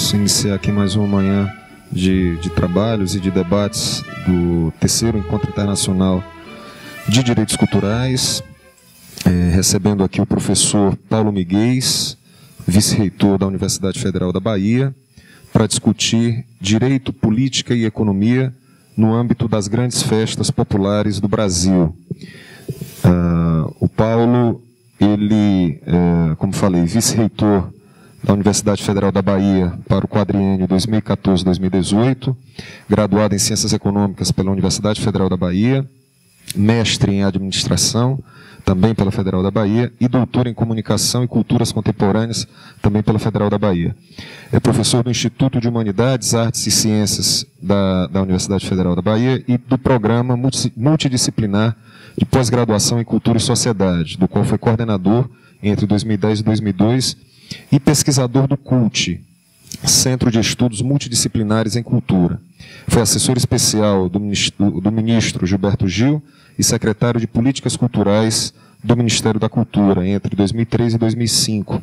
Vamos iniciar aqui mais uma manhã de trabalhos e de debates do terceiro Encontro Internacional de Direitos Culturais, recebendo aqui o professor Paulo Miguel, vice-reitor da Universidade Federal da Bahia, para discutir direito, política e economia no âmbito das grandes festas populares do Brasil. O Paulo, ele, como falei, vice-reitor da Universidade Federal da Bahia para o quadriênio 2014-2018, graduado em Ciências Econômicas pela Universidade Federal da Bahia, mestre em Administração, também pela Federal da Bahia, e doutor em Comunicação e Culturas Contemporâneas, também pela Federal da Bahia. É professor do Instituto de Humanidades, Artes e Ciências da Universidade Federal da Bahia e do Programa Multidisciplinar de Pós-Graduação em Cultura e Sociedade, do qual foi coordenador entre 2010 e 2002, e pesquisador do CULT, Centro de Estudos Multidisciplinares em Cultura. Foi assessor especial do ministro Gilberto Gil e secretário de Políticas Culturais do Ministério da Cultura entre 2003 e 2005.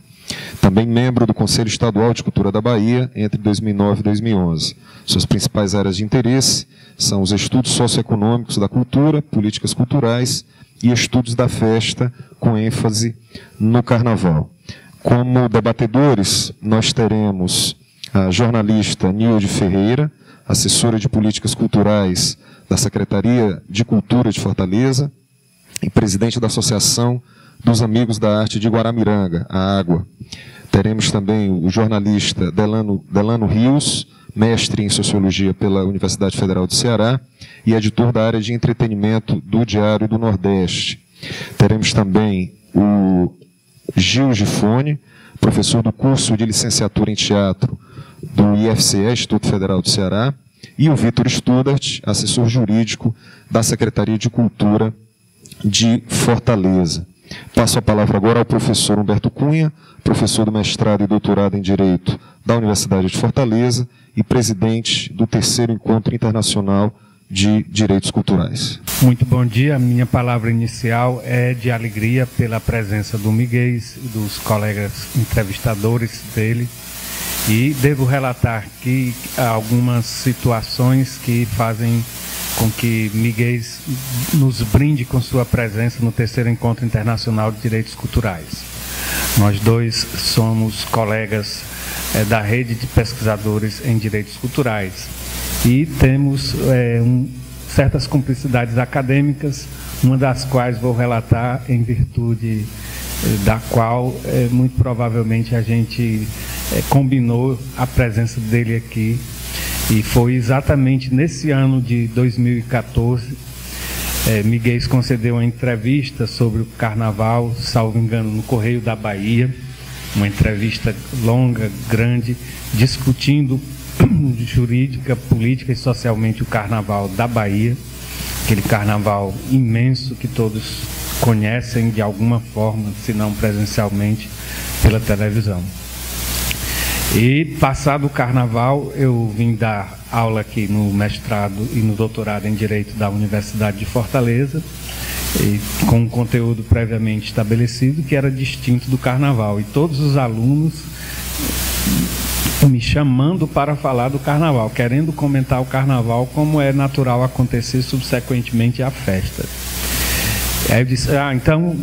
Também membro do Conselho Estadual de Cultura da Bahia entre 2009 e 2011. Suas principais áreas de interesse são os estudos socioeconômicos da cultura, políticas culturais e estudos da festa, com ênfase no carnaval. Como debatedores, nós teremos a jornalista Nilde Ferreira, assessora de Políticas Culturais da Secretaria de Cultura de Fortaleza e presidente da Associação dos Amigos da Arte de Guaramiranga, a Água. Teremos também o jornalista Delano Rios, mestre em Sociologia pela Universidade Federal do Ceará e editor da área de entretenimento do Diário do Nordeste. Teremos também o Gil Gifone, professor do curso de licenciatura em teatro do IFCE, Instituto Federal do Ceará, e o Vitor Studart, assessor jurídico da Secretaria de Cultura de Fortaleza. Passo a palavra agora ao professor Humberto Cunha, professor do mestrado e doutorado em Direito da Universidade de Fortaleza e presidente do terceiro Encontro Internacional de Direitos Culturais. Muito bom dia. A minha palavra inicial é de alegria pela presença do Miguel e dos colegas entrevistadores dele. E devo relatar que há algumas situações que fazem com que Miguel nos brinde com sua presença no terceiro Encontro Internacional de Direitos Culturais. Nós dois somos colegas da rede de pesquisadores em direitos culturais e temos certas cumplicidades acadêmicas, uma das quais vou relatar em virtude da qual muito provavelmente a gente combinou a presença dele aqui, e foi exatamente nesse ano de 2014, Miguel concedeu uma entrevista sobre o carnaval, salvo engano, no Correio da Bahia, uma entrevista longa, grande, discutindo jurídica, política e socialmente o carnaval da Bahia, aquele carnaval imenso que todos conhecem de alguma forma, se não presencialmente, pela televisão. E, passado o carnaval, eu vim dar aula aqui no mestrado e no doutorado em Direito da Universidade de Fortaleza, e com um conteúdo previamente estabelecido que era distinto do carnaval. E todos os alunos me chamando para falar do carnaval, querendo comentar o carnaval como é natural acontecer subsequentemente à festa. Aí eu disse, então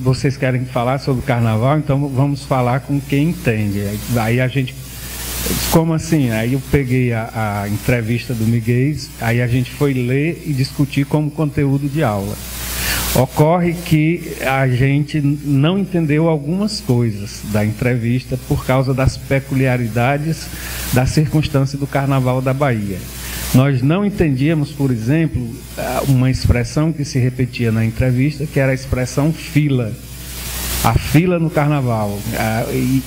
vocês querem falar sobre o carnaval, então vamos falar com quem entende. Aí a gente, como assim? Aí eu peguei a entrevista do Miguel, aí a gente foi ler e discutir como conteúdo de aula. Ocorre que a gente não entendeu algumas coisas da entrevista por causa das peculiaridades da circunstância do Carnaval da Bahia. Nós não entendíamos, por exemplo, uma expressão que se repetia na entrevista, que era a expressão fila. A fila no carnaval.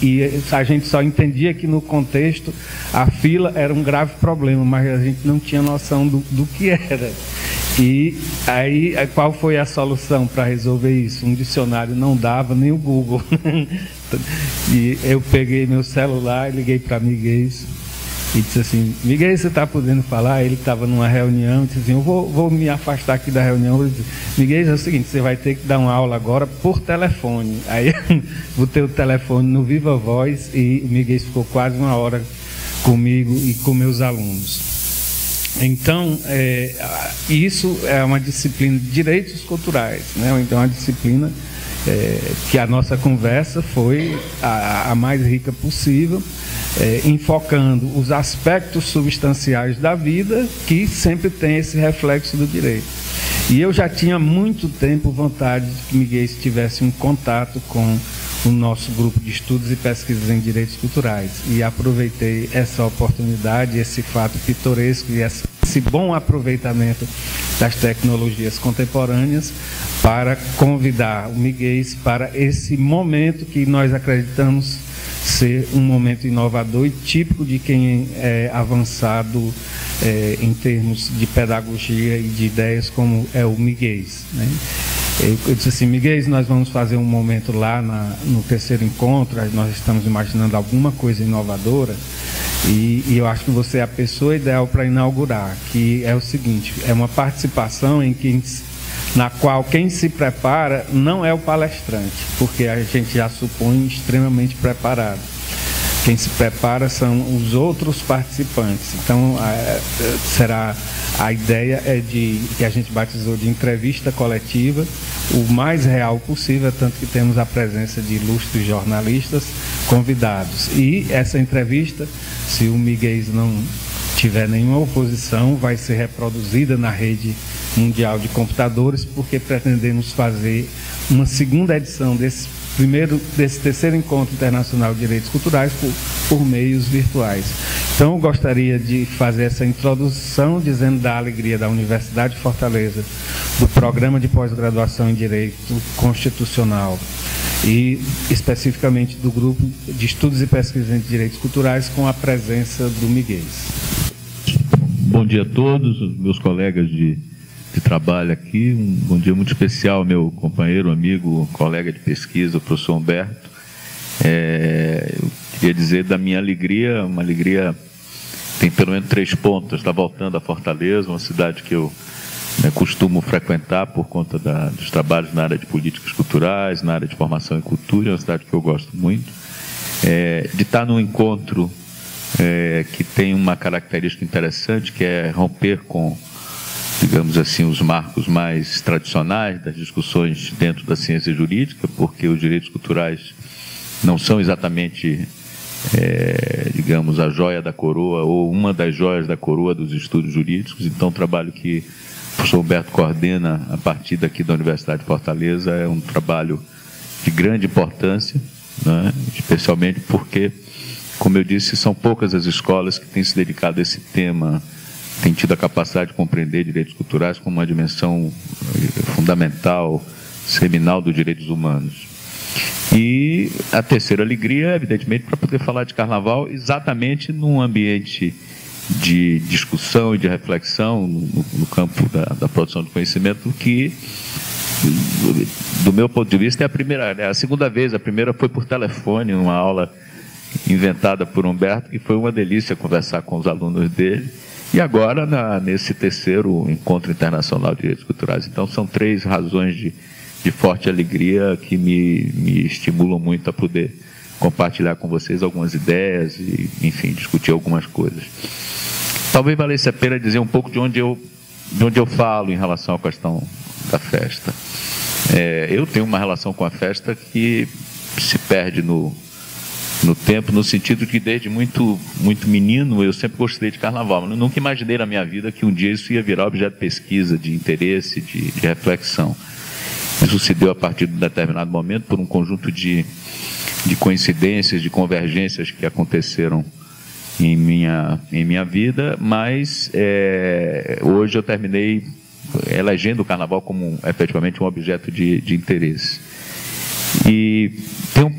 E a gente só entendia que no contexto a fila era um grave problema, mas a gente não tinha noção do que era. E aí, qual foi a solução para resolver isso? Um dicionário não dava, nem o Google. E eu peguei meu celular e liguei para Miguel e disse assim, Miguel, você está podendo falar? Ele estava numa reunião, disse assim, eu vou me afastar aqui da reunião. Disse, Miguel, é o seguinte, você vai ter que dar uma aula agora por telefone. Aí botei o telefone no Viva Voz e o Miguel ficou quase uma hora comigo e com meus alunos. Então, isso é uma disciplina de direitos culturais, né? Então, a disciplina que a nossa conversa foi a mais rica possível, enfocando os aspectos substanciais da vida que sempre tem esse reflexo do direito. E eu já tinha muito tempo vontade de que Miguel tivesse um contato com o nosso grupo de estudos e pesquisas em direitos culturais, e aproveitei essa oportunidade, esse fato pitoresco e esse bom aproveitamento das tecnologias contemporâneas para convidar o Miguel para esse momento que nós acreditamos ser um momento inovador e típico de quem é avançado em termos de pedagogia e de ideias, como é o Miguel, né? Eu disse assim: Miguel, nós vamos fazer um momento lá no terceiro encontro, nós estamos imaginando alguma coisa inovadora, e eu acho que você é a pessoa ideal para inaugurar, que é o seguinte: é uma participação na qual quem se prepara não é o palestrante, porque a gente já supõe extremamente preparado. Quem se prepara são os outros participantes. Então, a ideia é que a gente batizou de entrevista coletiva, o mais real possível, tanto que temos a presença de ilustres jornalistas convidados. E essa entrevista, se o Miguel não tiver nenhuma oposição, vai ser reproduzida na rede mundial de computadores, porque pretendemos fazer uma segunda edição desse terceiro encontro internacional de direitos culturais por meios virtuais. Então, eu gostaria de fazer essa introdução dizendo da alegria da Universidade de Fortaleza, do programa de pós-graduação em Direito Constitucional e especificamente do grupo de estudos e pesquisas em direitos culturais, com a presença do Miguel. Bom dia a todos, meus colegas de trabalho aqui. Um bom dia muito especial ao meu companheiro, amigo, colega de pesquisa, o professor Humberto. Eu queria dizer da minha alegria, uma alegria tem pelo menos 3 pontos. Está voltando a Fortaleza, uma cidade que eu costumo frequentar por conta dos trabalhos na área de políticas culturais, na área de formação em cultura. É uma cidade que eu gosto muito. De estar num encontro que tem uma característica interessante, que é romper com, digamos assim, os marcos mais tradicionais das discussões dentro da ciência jurídica, porque os direitos culturais não são exatamente, digamos, a joia da coroa ou uma das joias da coroa dos estudos jurídicos. Então, o trabalho que o professor Humberto coordena a partir daqui da Universidade de Fortaleza é um trabalho de grande importância, né? Especialmente porque, como eu disse, são poucas as escolas que têm se dedicado a esse tema, tem tido a capacidade de compreender direitos culturais como uma dimensão fundamental, seminal dos direitos humanos. E a terceira alegria, evidentemente, para poder falar de carnaval exatamente num ambiente de discussão e de reflexão no campo da produção de conhecimento, que, do meu ponto de vista, é a segunda vez. A primeira foi por telefone, uma aula inventada por Humberto, que foi uma delícia conversar com os alunos dele. E agora, nesse terceiro encontro internacional de direitos culturais. Então, são 3 razões de forte alegria que me estimulam muito a poder compartilhar com vocês algumas ideias e, enfim, discutir algumas coisas. Talvez valesse a pena dizer um pouco de onde eu falo em relação à questão da festa. Eu tenho uma relação com a festa que se perde no tempo, no sentido de que desde muito menino eu sempre gostei de carnaval, mas nunca imaginei na minha vida que um dia isso ia virar objeto de pesquisa, de interesse, de reflexão. Isso se deu a partir de um determinado momento por um conjunto de coincidências, de convergências que aconteceram em minha vida, mas hoje eu terminei elegendo o carnaval como efetivamente um objeto de interesse. E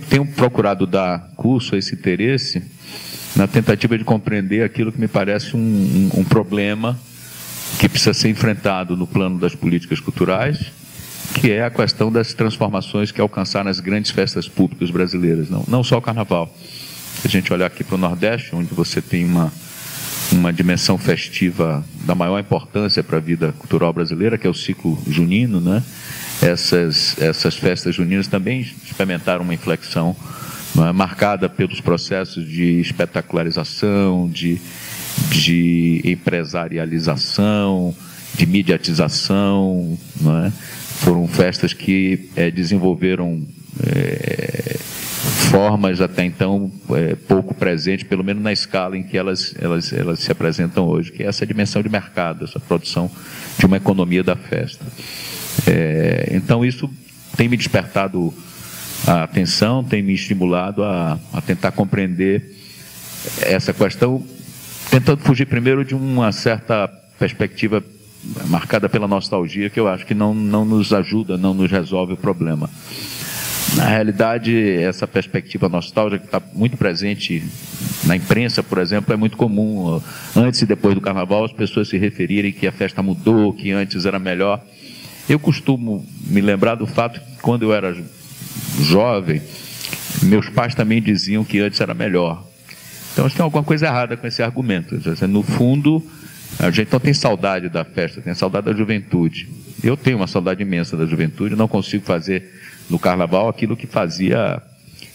tenho procurado dar curso a esse interesse na tentativa de compreender aquilo que me parece um problema que precisa ser enfrentado no plano das políticas culturais, que é a questão das transformações que alcançaram as grandes festas públicas brasileiras, não só o carnaval. Se a gente olhar aqui para o Nordeste, onde você tem uma dimensão festiva da maior importância para a vida cultural brasileira, que é o ciclo junino, né? Essas festas juninas também experimentaram uma inflexão marcada pelos processos de espetacularização, de empresarialização, de mediatização, não é? Foram festas que desenvolveram formas até então pouco presentes, pelo menos na escala em que elas se apresentam hoje, que é essa dimensão de mercado, essa produção de uma economia da festa. Então isso tem me despertado a atenção, tem me estimulado a tentar compreender essa questão, tentando fugir primeiro de uma certa perspectiva marcada pela nostalgia, que eu acho que não nos ajuda, não nos resolve o problema. Na realidade, essa perspectiva nostálgica que está muito presente na imprensa, por exemplo, é muito comum. Antes e depois do Carnaval, as pessoas se referirem que a festa mudou, que antes era melhor. Eu costumo me lembrar do fato que, quando eu era jovem, meus pais também diziam que antes era melhor. Então, acho que tem alguma coisa errada com esse argumento. No fundo, a gente não tem saudade da festa, tem saudade da juventude. Eu tenho uma saudade imensa da juventude, não consigo fazer no Carnaval aquilo que fazia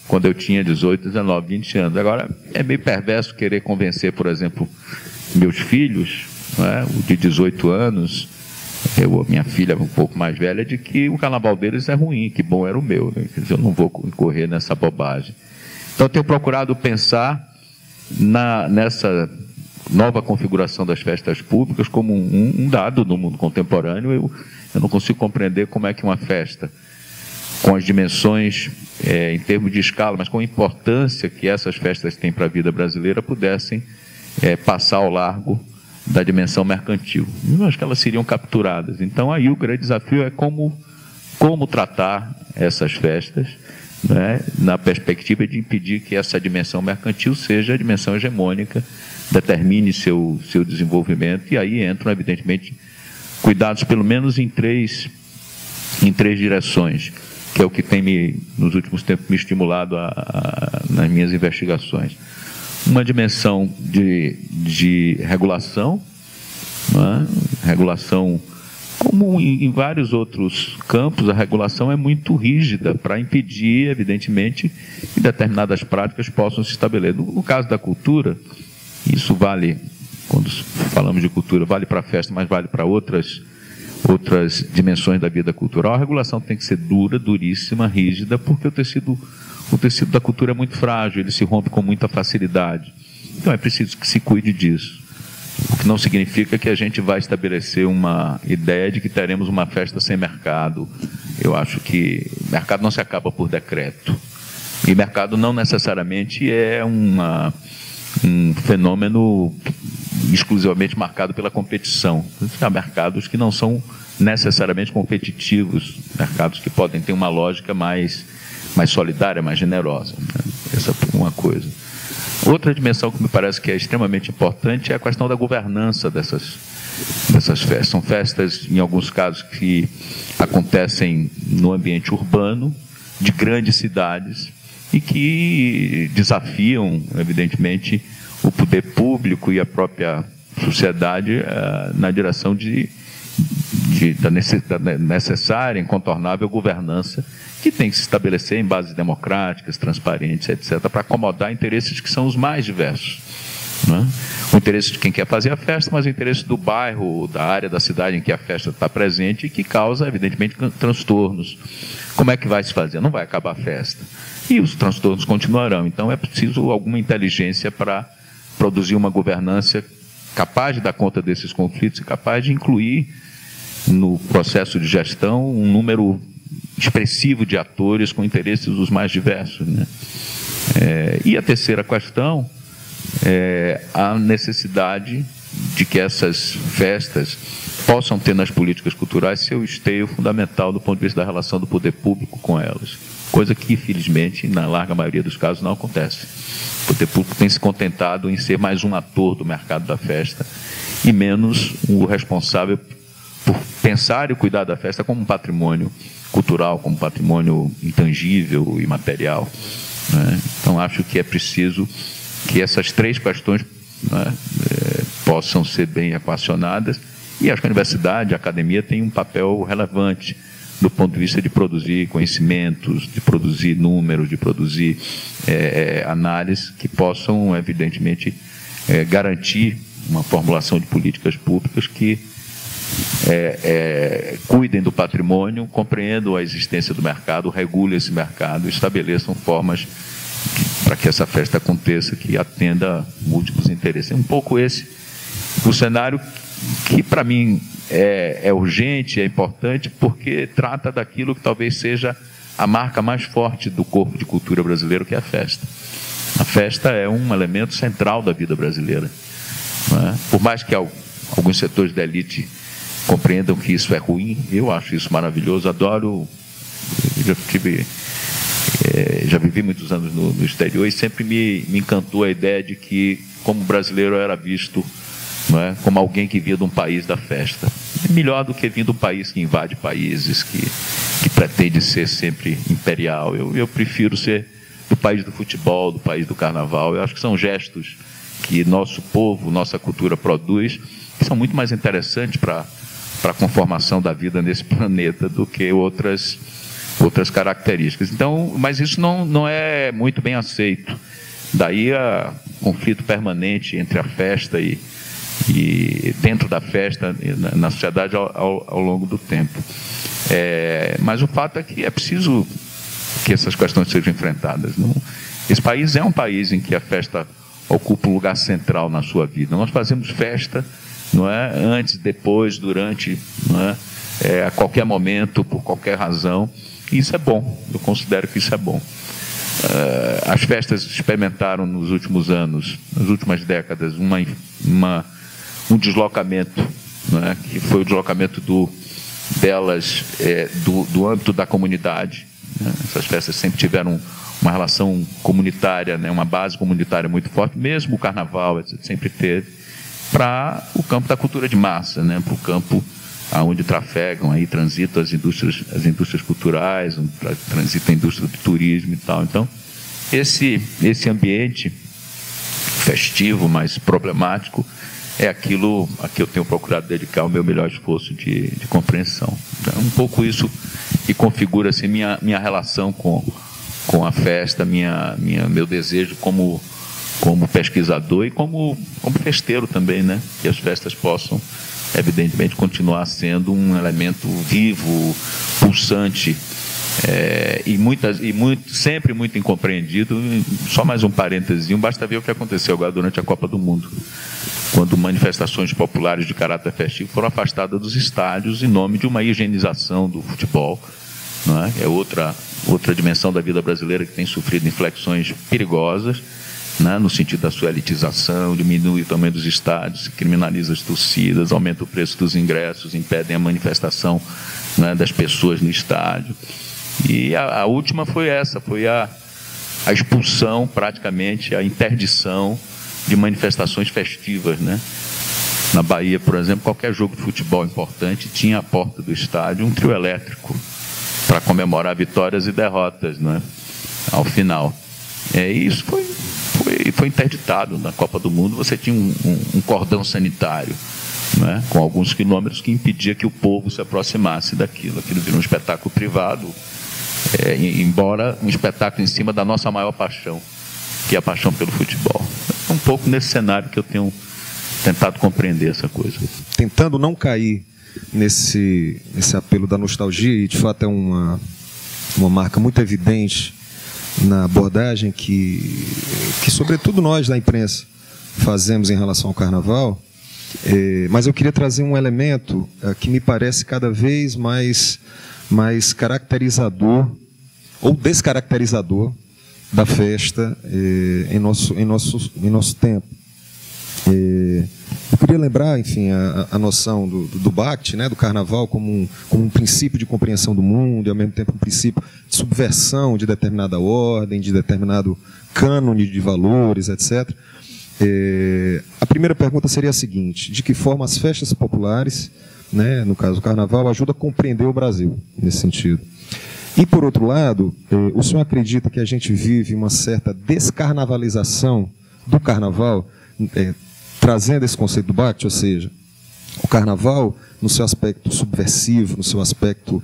quando eu tinha 18, 19, 20 anos. Agora, é meio perverso querer convencer, por exemplo, meus filhos, não é? O de 18 anos, minha filha um pouco mais velha, de que o Carnaval deles é ruim, que bom era o meu, né? Quer dizer, eu não vou incorrer nessa bobagem. Então, eu tenho procurado pensar nessa nova configuração das festas públicas como um dado no mundo contemporâneo. Eu não consigo compreender como é que uma festa, com as dimensões em termos de escala, mas com a importância que essas festas têm para a vida brasileira, pudessem passar ao largo da dimensão mercantil. Eu acho que elas seriam capturadas. Então, aí o grande desafio é como tratar essas festas, né, na perspectiva de impedir que essa dimensão mercantil seja a dimensão hegemônica, determine seu desenvolvimento, e aí entram, evidentemente, cuidados pelo menos em três direções, que é o que tem nos últimos tempos me estimulado nas minhas investigações. Uma dimensão de regulação, né? Regulação, como em vários outros campos, a regulação é muito rígida para impedir, evidentemente, que determinadas práticas possam se estabelecer. No caso da cultura, isso vale, quando falamos de cultura, vale para a festa, mas vale para outras dimensões da vida cultural. A regulação tem que ser dura, duríssima, rígida, porque o tecido da cultura é muito frágil, ele se rompe com muita facilidade. Então é preciso que se cuide disso. O que não significa que a gente vai estabelecer uma ideia de que teremos uma festa sem mercado. Eu acho que mercado não se acaba por decreto. E mercado não necessariamente é um fenômeno exclusivamente marcado pela competição. Há mercados que não são necessariamente competitivos, mercados que podem ter uma lógica mais solidária, mais generosa, né? Essa é uma coisa. Outra dimensão que me parece que é extremamente importante é a questão da governança dessas festas. São festas, em alguns casos, que acontecem no ambiente urbano, de grandes cidades, e que desafiam, evidentemente, o poder público e a própria sociedade na direção da necessária, incontornável governança, que tem que se estabelecer em bases democráticas, transparentes, etc., para acomodar interesses que são os mais diversos, né? O interesse de quem quer fazer a festa, mas o interesse do bairro, da área da cidade em que a festa está presente, e que causa, evidentemente, transtornos. Como é que vai se fazer? Não vai acabar a festa. E os transtornos continuarão. Então, é preciso alguma inteligência para produzir uma governança capaz de dar conta desses conflitos e capaz de incluir no processo de gestão um número expressivo de atores com interesses os mais diversos, né? E a terceira questão é a necessidade de que essas festas possam ter nas políticas culturais seu esteio fundamental do ponto de vista da relação do poder público com elas, coisa que, infelizmente, na larga maioria dos casos não acontece. O poder público tem se contentado em ser mais um ator do mercado da festa e menos o responsável por pensar e cuidar da festa como um patrimônio cultural, como um patrimônio intangível e material, né? Então, acho que é preciso que essas três questões, né, possam ser bem equacionadas, e acho que a universidade, a academia tem um papel relevante do ponto de vista de produzir conhecimentos, de produzir números, de produzir análises que possam, evidentemente, garantir uma formulação de políticas públicas que cuidem do patrimônio, compreendam a existência do mercado, regulem esse mercado, estabeleçam formas para que essa festa aconteça, que atenda múltiplos interesses. É um pouco esse o cenário que, para mim, é urgente, é importante, porque trata daquilo que talvez seja a marca mais forte do corpo de cultura brasileiro, que é a festa. A festa é um elemento central da vida brasileira. Não é? Por mais que alguns setores da elite compreendam que isso é ruim, eu acho isso maravilhoso, adoro, já vivi muitos anos no exterior e sempre me encantou a ideia de que, como brasileiro, eu era visto, não é, como alguém que vinha de um país da festa. É melhor do que vir de um país que invade países, que pretende ser sempre imperial. Eu prefiro ser do país do futebol, do país do carnaval. Eu acho que são gestos que nosso povo, nossa cultura produz, que são muito mais interessantes para a conformação da vida nesse planeta do que outras características. Então, mas isso não é muito bem aceito. Daí o conflito permanente entre a festa e dentro da festa, na sociedade ao longo do tempo. Mas o fato é que é preciso que essas questões sejam enfrentadas. Esse país é um país em que a festa ocupa um lugar central na sua vida. Nós fazemos festa, não é, antes, depois, durante, não é, a qualquer momento, por qualquer razão. E isso é bom, eu considero que isso é bom. As festas experimentaram nos últimos anos, nas últimas décadas, um deslocamento, não é, que foi o deslocamento delas do âmbito da comunidade. Né? Essas festas sempre tiveram uma relação comunitária, né, uma base comunitária muito forte, mesmo o carnaval sempre teve, para o campo da cultura de massa, né, para o campo onde trafegam, aí transitam as indústrias culturais, onde transita a indústria do turismo e tal. Então, esse ambiente festivo, mas problemático, é aquilo a que eu tenho procurado dedicar o meu melhor esforço de compreensão. Então, um pouco isso que configura assim, minha relação com a festa, meu desejo como pesquisador e como festeiro também, né? Que as festas possam, evidentemente, continuar sendo um elemento vivo, pulsante, sempre muito incompreendido. Só mais um parênteses, basta ver o que aconteceu agora durante a Copa do Mundo, quando manifestações populares de caráter festivo foram afastadas dos estádios em nome de uma higienização do futebol. Não é? É outra dimensão da vida brasileira que tem sofrido inflexões perigosas, né, no sentido da sua elitização, diminui o tamanho dos estádios, criminaliza as torcidas, aumenta o preço dos ingressos, impedem a manifestação, né, das pessoas no estádio. E a última foi essa, foi a expulsão, praticamente, a interdição de manifestações festivas, né? Na Bahia, por exemplo, qualquer jogo de futebol importante tinha à porta do estádio um trio elétrico para comemorar vitórias e derrotas, né, ao final. Isso foi interditado. Na Copa do Mundo você tinha um cordão sanitário, né, com alguns quilômetros, que impedia que o povo se aproximasse daquilo. Aquilo virou um espetáculo privado, embora um espetáculo em cima da nossa maior paixão, que é a paixão pelo futebol. É um pouco nesse cenário que eu tenho tentado compreender essa coisa. Tentando não cair nesse apelo da nostalgia, e de fato é uma marca muito evidente na abordagem que sobretudo nós da imprensa fazemos em relação ao carnaval, mas eu queria trazer um elemento que me parece cada vez mais caracterizador ou descaracterizador da festa em nosso tempo. Eu queria lembrar, enfim, a noção do Bakhtin, né, do carnaval como um princípio de compreensão do mundo e, ao mesmo tempo, um princípio de subversão de determinada ordem, de determinado cânone de valores, etc. A primeira pergunta seria a seguinte: de que forma as festas populares, né, no caso o carnaval, ajudam a compreender o Brasil, nesse sentido? E, por outro lado, o senhor acredita que a gente vive uma certa descarnavalização do carnaval, trazendo esse conceito do Bakhtin, ou seja, O carnaval, no seu aspecto subversivo, no seu aspecto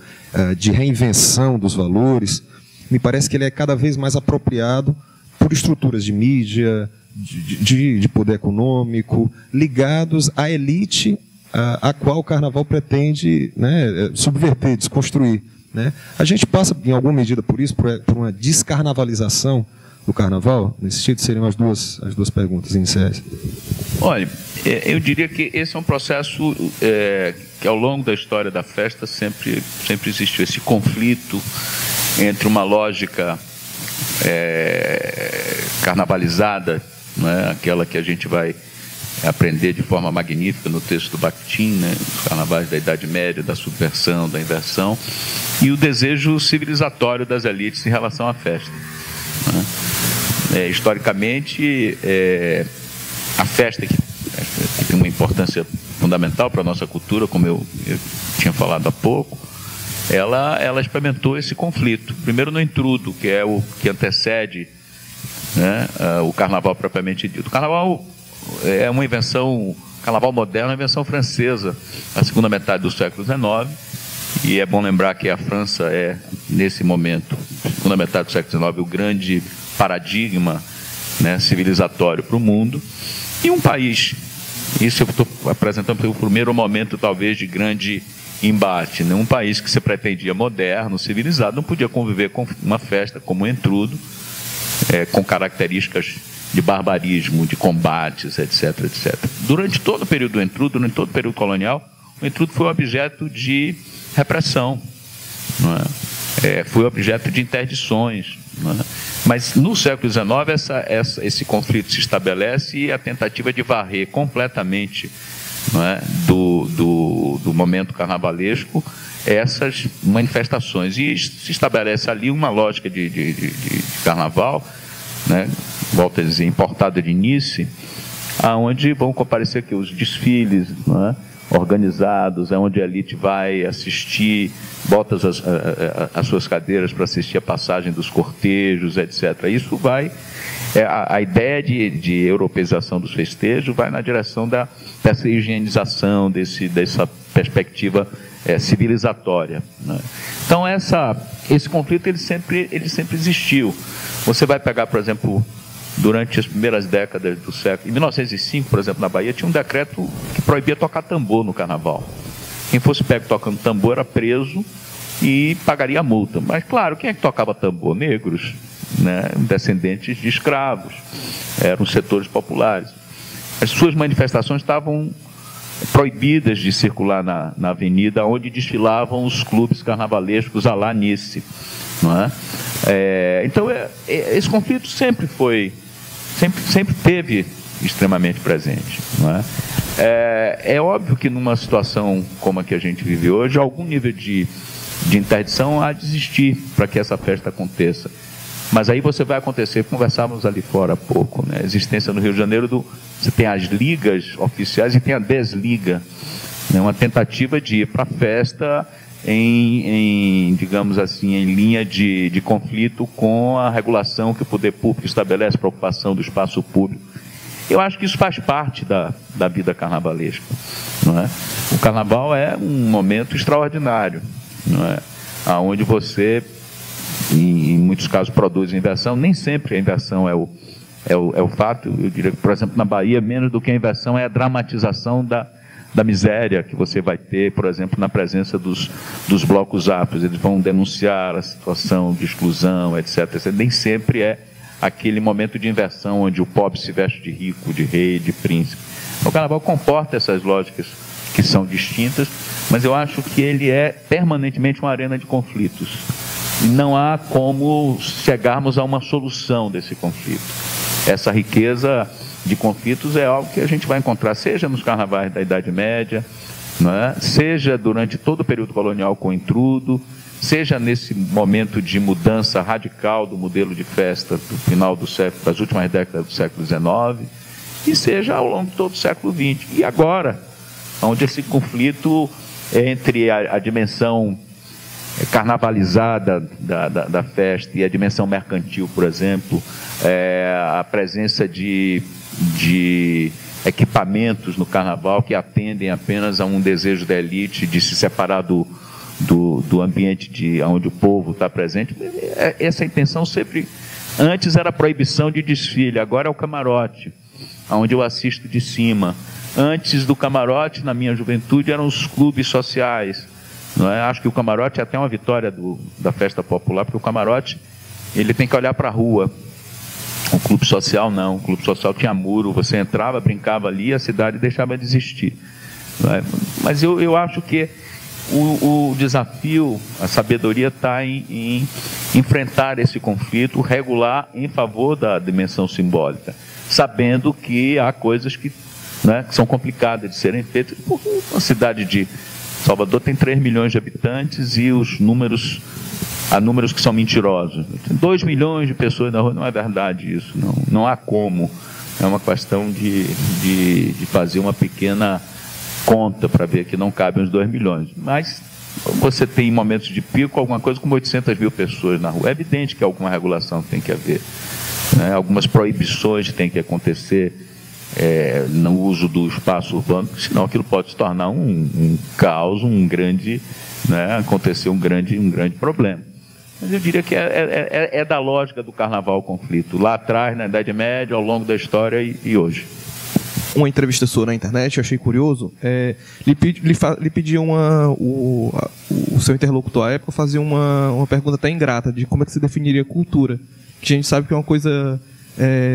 de reinvenção dos valores, me parece que ele é cada vez mais apropriado por estruturas de mídia, de poder econômico, ligados à elite a qual o carnaval pretende, né, subverter, desconstruir. Né? A gente passa, em alguma medida, por isso, por uma descarnavalização do carnaval? Nesse sentido, seriam as duas perguntas iniciais. Olha, eu diria que esse é um processo que ao longo da história da festa sempre existiu esse conflito entre uma lógica carnavalizada, né, aquela que a gente vai aprender de forma magnífica no texto do Bakhtin, né, os carnavais da Idade Média, da subversão, da inversão, e o desejo civilizatório das elites em relação à festa. Né? Historicamente, a festa que tem uma importância fundamental para a nossa cultura, como eu tinha falado há pouco, ela experimentou esse conflito. Primeiro no intrudo, que é o que antecede, né, o carnaval propriamente dito. O carnaval é uma invenção, o carnaval moderno é uma invenção francesa, na segunda metade do século XIX, e é bom lembrar que a França é, nesse momento, segunda metade do século XIX, o grande paradigma, né, civilizatório para o mundo, e um país, isso eu estou apresentando pelo primeiro momento talvez de grande embate, né? Um país que se pretendia moderno, civilizado, não podia conviver com uma festa como o intrudo, com características de barbarismo, de combates, etc, etc. Durante todo o período do intrudo, durante todo o período colonial, o intrudo foi objeto de repressão, não é? Foi objeto de interdições, não é? Mas no século XIX esse conflito se estabelece e a tentativa de varrer completamente, não é, do momento carnavalesco essas manifestações, e se estabelece ali uma lógica de carnaval, né, volto a dizer, importada de Nice, aonde vão comparecer aqui os desfiles, não é, organizados, onde a elite vai assistir, bota as suas cadeiras para assistir a passagem dos cortejos, etc. Isso vai, a ideia de europeização dos festejos vai na direção dessa higienização, dessa perspectiva civilizatória, né? Então esse conflito ele sempre existiu. Você vai pegar, por exemplo, durante as primeiras décadas do século, em 1905, por exemplo, na Bahia, tinha um decreto que proibia tocar tambor no carnaval. Quem fosse pego tocando tambor era preso e pagaria a multa. Mas, claro, quem é que tocava tambor? Negros, né? Descendentes de escravos, eram setores populares. As suas manifestações estavam proibidas de circular na avenida onde desfilavam os clubes carnavalescos à la Nice, não é? Então, esse conflito sempre teve extremamente presente, não é? É óbvio que numa situação como a que a gente vive hoje, algum nível de interdição há de existir para que essa festa aconteça. Mas aí você vai acontecer, conversávamos ali fora há pouco, né? A existência no Rio de Janeiro, você tem as ligas oficiais e tem a desliga, né? Uma tentativa de ir para a festa digamos assim, em linha de conflito com a regulação que o poder público estabelece para a ocupação do espaço público. Eu acho que isso faz parte da vida carnavalesca, não é? O carnaval é um momento extraordinário, não é? Onde você, em muitos casos, produz inversão. Nem sempre a inversão é o fato. Eu diria que, por exemplo, na Bahia, menos do que a inversão é a dramatização da miséria que você vai ter, por exemplo, na presença dos blocos afros. Eles vão denunciar a situação de exclusão, etc. Nem sempre é aquele momento de inversão onde o pobre se veste de rico, de rei, de príncipe. O carnaval comporta essas lógicas que são distintas, mas eu acho que ele é permanentemente uma arena de conflitos. Não há como chegarmos a uma solução desse conflito. Essa riqueza de conflitos é algo que a gente vai encontrar, seja nos carnavais da Idade Média, não é? Seja durante todo o período colonial com o intrudo, seja nesse momento de mudança radical do modelo de festa do final do século, das últimas décadas do século XIX, e seja ao longo de todo o século XX. E agora, onde esse conflito entre a dimensão carnavalizada da festa e a dimensão mercantil, por exemplo, a presença de equipamentos no carnaval que atendem apenas a um desejo da elite de se separar do ambiente onde o povo está presente. Essa intenção sempre, antes era a proibição de desfile, agora é o camarote, onde eu assisto de cima. Antes do camarote, na minha juventude, eram os clubes sociais. Não é? Acho que o camarote é até uma vitória da festa popular, porque o camarote ele tem que olhar para a rua. O clube social não, o clube social tinha muro, você entrava, brincava ali, a cidade deixava de existir. Não é? Mas eu acho que o desafio, a sabedoria está em enfrentar esse conflito, regular em favor da dimensão simbólica, sabendo que há coisas que são complicadas de serem feitas. Uma cidade de Salvador tem 3 milhões de habitantes e há números que são mentirosos. Tem 2 milhões de pessoas na rua, não é verdade isso, não há como. É uma questão de fazer uma pequena conta para ver que não cabem os 2 milhões. Mas você tem momentos de pico, alguma coisa como 800 mil pessoas na rua. É evidente que alguma regulação tem que haver, né? Algumas proibições têm que acontecer no uso do espaço urbano, senão aquilo pode se tornar um caos, acontecer um grande problema. Mas eu diria que é da lógica do carnaval o conflito, lá atrás, na Idade Média, ao longo da história e hoje. Uma entrevista sua na internet, eu achei curioso, lhe pediam o seu interlocutor à época fazia uma pergunta até ingrata, de como é que se definiria cultura, que a gente sabe que é uma coisa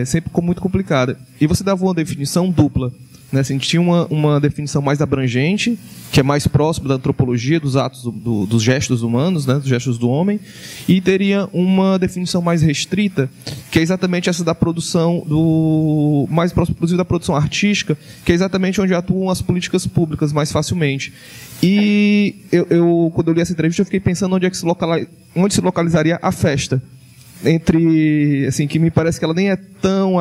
sempre muito complicada. E você dava uma definição dupla, né? Assim, a gente tinha uma definição mais abrangente, que é mais próximo da antropologia, dos atos, dos gestos humanos, né? Dos gestos do homem, e teria uma definição mais restrita, que é exatamente essa da produção, mais próximo, inclusive, da produção artística, que é exatamente onde atuam as políticas públicas mais facilmente. E quando eu li essa entrevista, eu fiquei pensando onde se localizaria a festa. Que me parece que ela nem é tão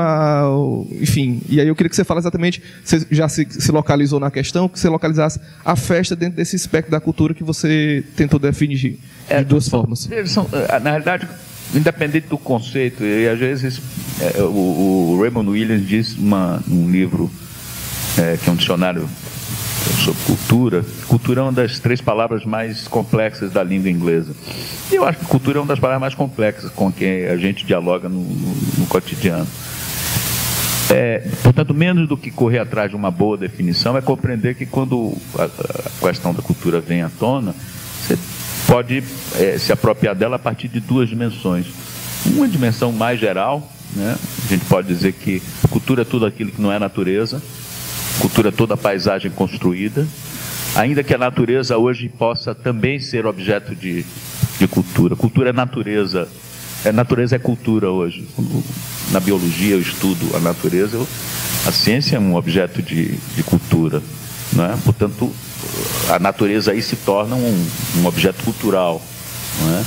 enfim, e aí eu queria que você falasse exatamente, você já se localizou na questão, que você localizasse a festa dentro desse espectro da cultura que você tentou definir de duas formas. Na realidade, independente do conceito, e às vezes o Raymond Williams diz num livro que é um dicionário sobre cultura é uma das 3 palavras mais complexas da língua inglesa. E eu acho que cultura é uma das palavras mais complexas com quem a gente dialoga no cotidiano. Portanto, menos do que correr atrás de uma boa definição, é compreender que quando a questão da cultura vem à tona, você pode se apropriar dela a partir de 2 dimensões. Uma dimensão mais geral, né? A gente pode dizer que cultura é tudo aquilo que não é natureza, cultura é toda a paisagem construída, ainda que a natureza hoje possa também ser objeto de cultura. Cultura é natureza. Natureza é cultura hoje. Na biologia eu estudo a natureza, a ciência é um objeto de cultura, não é? Portanto, a natureza aí se torna um objeto cultural, não é?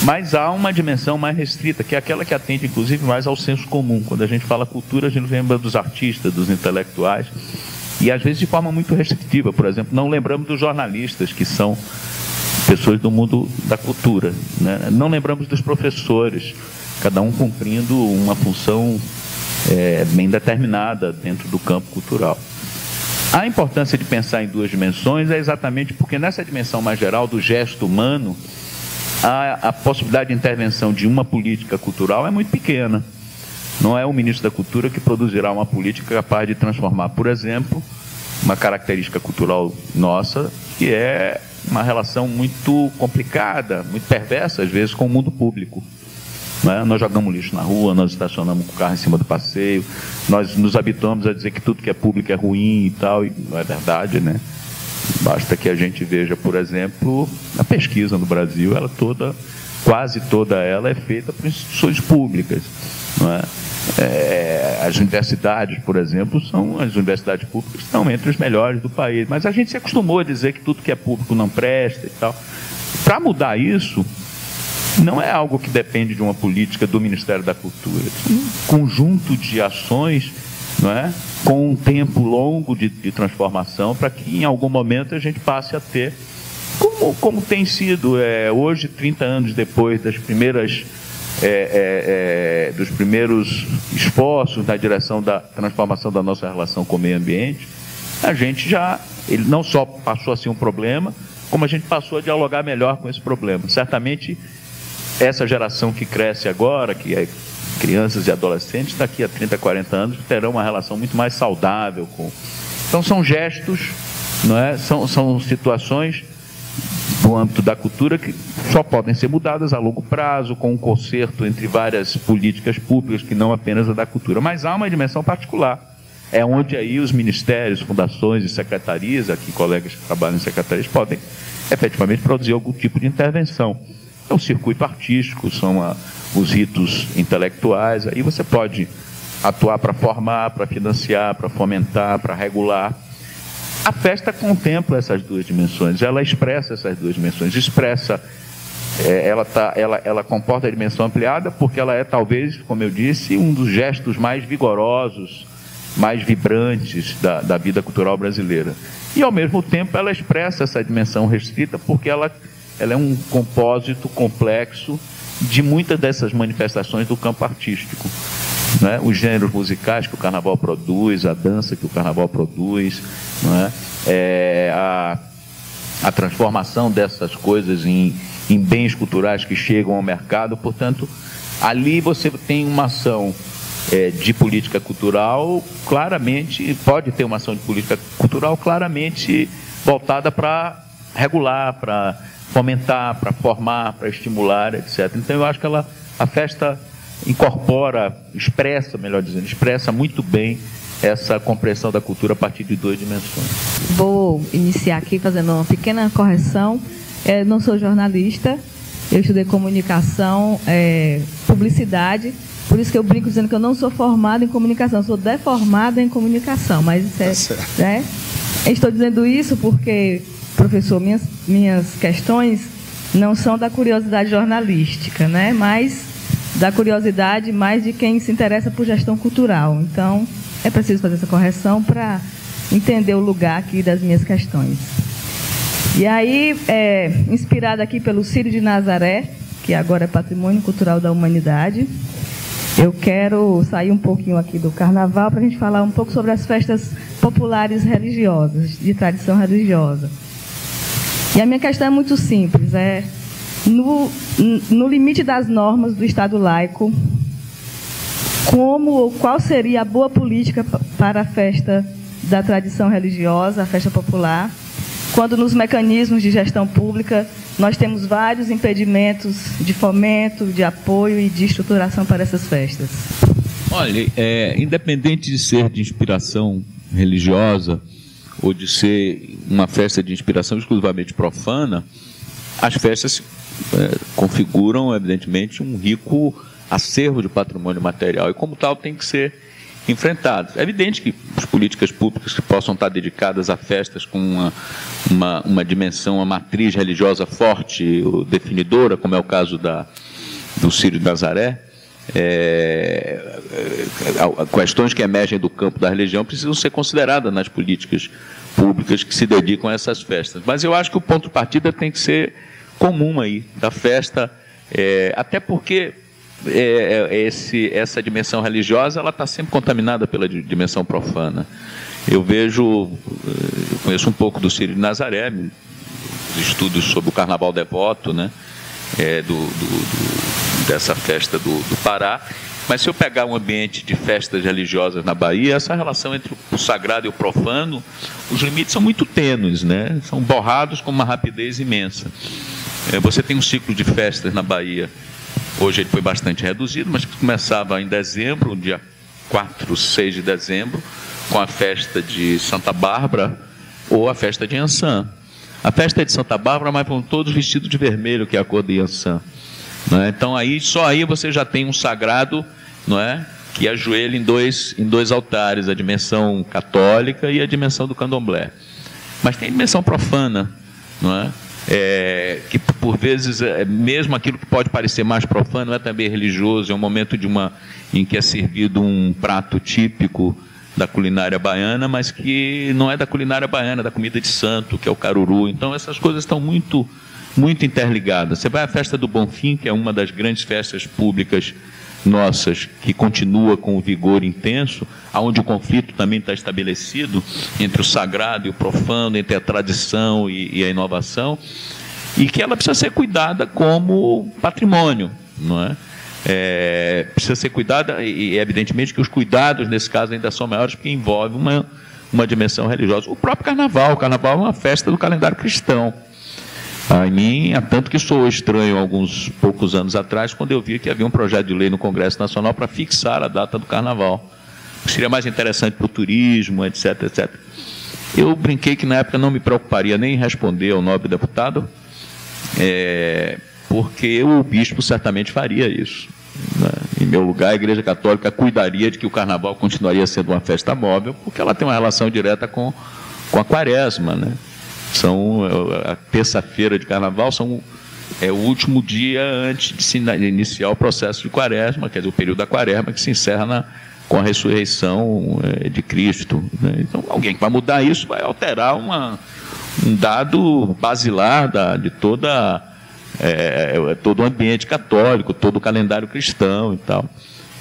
Mas há uma dimensão mais restrita, que é aquela que atende, inclusive, mais ao senso comum. Quando a gente fala cultura, a gente lembra dos artistas, dos intelectuais, e às vezes de forma muito restritiva. Por exemplo, não lembramos dos jornalistas, que são pessoas do mundo da cultura, né? Não lembramos dos professores, cada um cumprindo uma função bem determinada dentro do campo cultural. A importância de pensar em 2 dimensões é exatamente porque nessa dimensão mais geral do gesto humano, a possibilidade de intervenção de uma política cultural é muito pequena. Não é o ministro da Cultura que produzirá uma política capaz de transformar, por exemplo, uma característica cultural nossa, que é uma relação muito complicada, muito perversa, às vezes, com o mundo público. Né? Nós jogamos lixo na rua, nós estacionamos com o carro em cima do passeio, nós nos habituamos a dizer que tudo que é público é ruim e tal, e não é verdade, né? Basta que a gente veja, por exemplo, a pesquisa no Brasil, quase toda ela é feita por instituições públicas, não é? As universidades, por exemplo, as universidades públicas estão entre os melhores do país, mas a gente se acostumou a dizer que tudo que é público não presta e tal. Para mudar isso, não é algo que depende de uma política do Ministério da Cultura, é um conjunto de ações, não é? Com um tempo longo de transformação, para que em algum momento a gente passe a ter, como tem sido hoje, 30 anos depois das primeiras dos primeiros esforços na direção da transformação da nossa relação com o meio ambiente, a gente ele não só passou a ser um problema, como a gente passou a dialogar melhor com esse problema. Certamente, essa geração que cresce agora, que é crianças e adolescentes, daqui a 30, 40 anos, terão uma relação muito mais saudável com... Então, são gestos, não é? São situações no âmbito da cultura que só podem ser mudadas a longo prazo, com um concerto entre várias políticas públicas, que não apenas a da cultura. Mas há uma dimensão particular. É onde aí os ministérios, fundações e secretarias, aqui colegas que trabalham em secretarias, podem efetivamente produzir algum tipo de intervenção. É o circuito artístico, são os ritos intelectuais, aí você pode atuar para formar, para financiar, para fomentar, para regular. A festa contempla essas duas dimensões, ela expressa essas duas dimensões, ela comporta a dimensão ampliada porque ela é talvez, como eu disse, um dos gestos mais vigorosos, mais vibrantes da vida cultural brasileira. E, ao mesmo tempo, ela expressa essa dimensão restrita porque ela é um compósito complexo de muitas dessas manifestações do campo artístico, né? Os gêneros musicais que o carnaval produz, a dança que o carnaval produz, não é? A transformação dessas coisas em bens culturais que chegam ao mercado. Portanto, ali você tem uma ação de política cultural, claramente, pode ter uma ação de política cultural claramente voltada para regular, para fomentar, para formar, para estimular, etc. Então, eu acho que a festa expressa muito bem essa compreensão da cultura a partir de duas dimensões. Vou iniciar aqui fazendo uma pequena correção. Eu não sou jornalista, eu estudei comunicação, publicidade. Por isso que eu brinco dizendo que eu não sou formada em comunicação, sou deformada em comunicação. Mas isso né? Estou dizendo isso porque, professor, minhas questões não são da curiosidade jornalística, né? Mas da curiosidade mais de quem se interessa por gestão cultural. Então, é preciso fazer essa correção para entender o lugar aqui das minhas questões. E aí, inspirada aqui pelo Círio de Nazaré, que agora é Patrimônio Cultural da Humanidade, eu quero sair um pouquinho aqui do carnaval para a gente falar um pouco sobre as festas populares religiosas, de tradição religiosa. E a minha questão é muito simples, no limite das normas do Estado laico, qual seria a boa política para a festa da tradição religiosa, a festa popular, quando nos mecanismos de gestão pública nós temos vários impedimentos de fomento, de apoio e de estruturação para essas festas? Olha, independente de ser de inspiração religiosa ou de ser uma festa de inspiração exclusivamente profana, as festas configuram, evidentemente, um rico acervo de patrimônio material e, como tal, tem que ser enfrentados. É evidente que as políticas públicas que possam estar dedicadas a festas com uma dimensão, uma matriz religiosa forte, definidora, como é o caso do Círio de Nazaré, questões que emergem do campo da religião precisam ser consideradas nas políticas públicas que se dedicam a essas festas. Mas eu acho que o ponto de partida tem que ser comum aí, da festa, até porque essa dimensão religiosa ela está sempre contaminada pela dimensão profana. Eu conheço um pouco do Círio de Nazaré, estudos sobre o carnaval devoto, né, dessa festa do Pará. Mas se eu pegar um ambiente de festas religiosas na Bahia, essa relação entre o sagrado e o profano, os limites são muito tênues, né? São borrados com uma rapidez imensa. Você tem um ciclo de festas na Bahia, hoje ele foi bastante reduzido, mas que começava em dezembro, dia 4, 6 de dezembro, com a festa de Santa Bárbara ou a festa de Iansã. A festa de Santa Bárbara, mas vão todos vestidos de vermelho, que é a cor de Iansã. Não é? Então, só aí você já tem um sagrado, não é? Que ajoelha em dois altares, a dimensão católica e a dimensão do candomblé. Mas tem a dimensão profana, não é? Que por vezes, mesmo aquilo que pode parecer mais profano, é também religioso, é um momento em que é servido um prato típico da culinária baiana, mas que não é da culinária baiana, é da comida de santo, que é o caruru. Então essas coisas estão muito muito interligada. Você vai à festa do Bonfim, que é uma das grandes festas públicas nossas, que continua com um vigor intenso, onde o conflito também está estabelecido entre o sagrado e o profano, entre a tradição e a inovação, e que ela precisa ser cuidada como patrimônio, não é? Precisa ser cuidada, e evidentemente que os cuidados nesse caso ainda são maiores, porque envolve uma dimensão religiosa. O próprio carnaval, o carnaval é uma festa do calendário cristão. Em mim, há tanto que sou estranho alguns poucos anos atrás, quando eu vi que havia um projeto de lei no Congresso Nacional para fixar a data do carnaval. Seria mais interessante para o turismo, etc, etc. Eu brinquei que na época não me preocuparia nem em responder ao nobre deputado, porque o bispo certamente faria isso. Em meu lugar, a Igreja Católica cuidaria de que o carnaval continuaria sendo uma festa móvel, porque ela tem uma relação direta com a quaresma, né? A terça-feira de carnaval é o último dia antes de se iniciar o processo de quaresma, quer dizer, o período da quaresma, que se encerra com a ressurreição de Cristo, né? Então, alguém que vai mudar isso vai alterar um dado basilar de todo o ambiente católico, todo o calendário cristão e tal.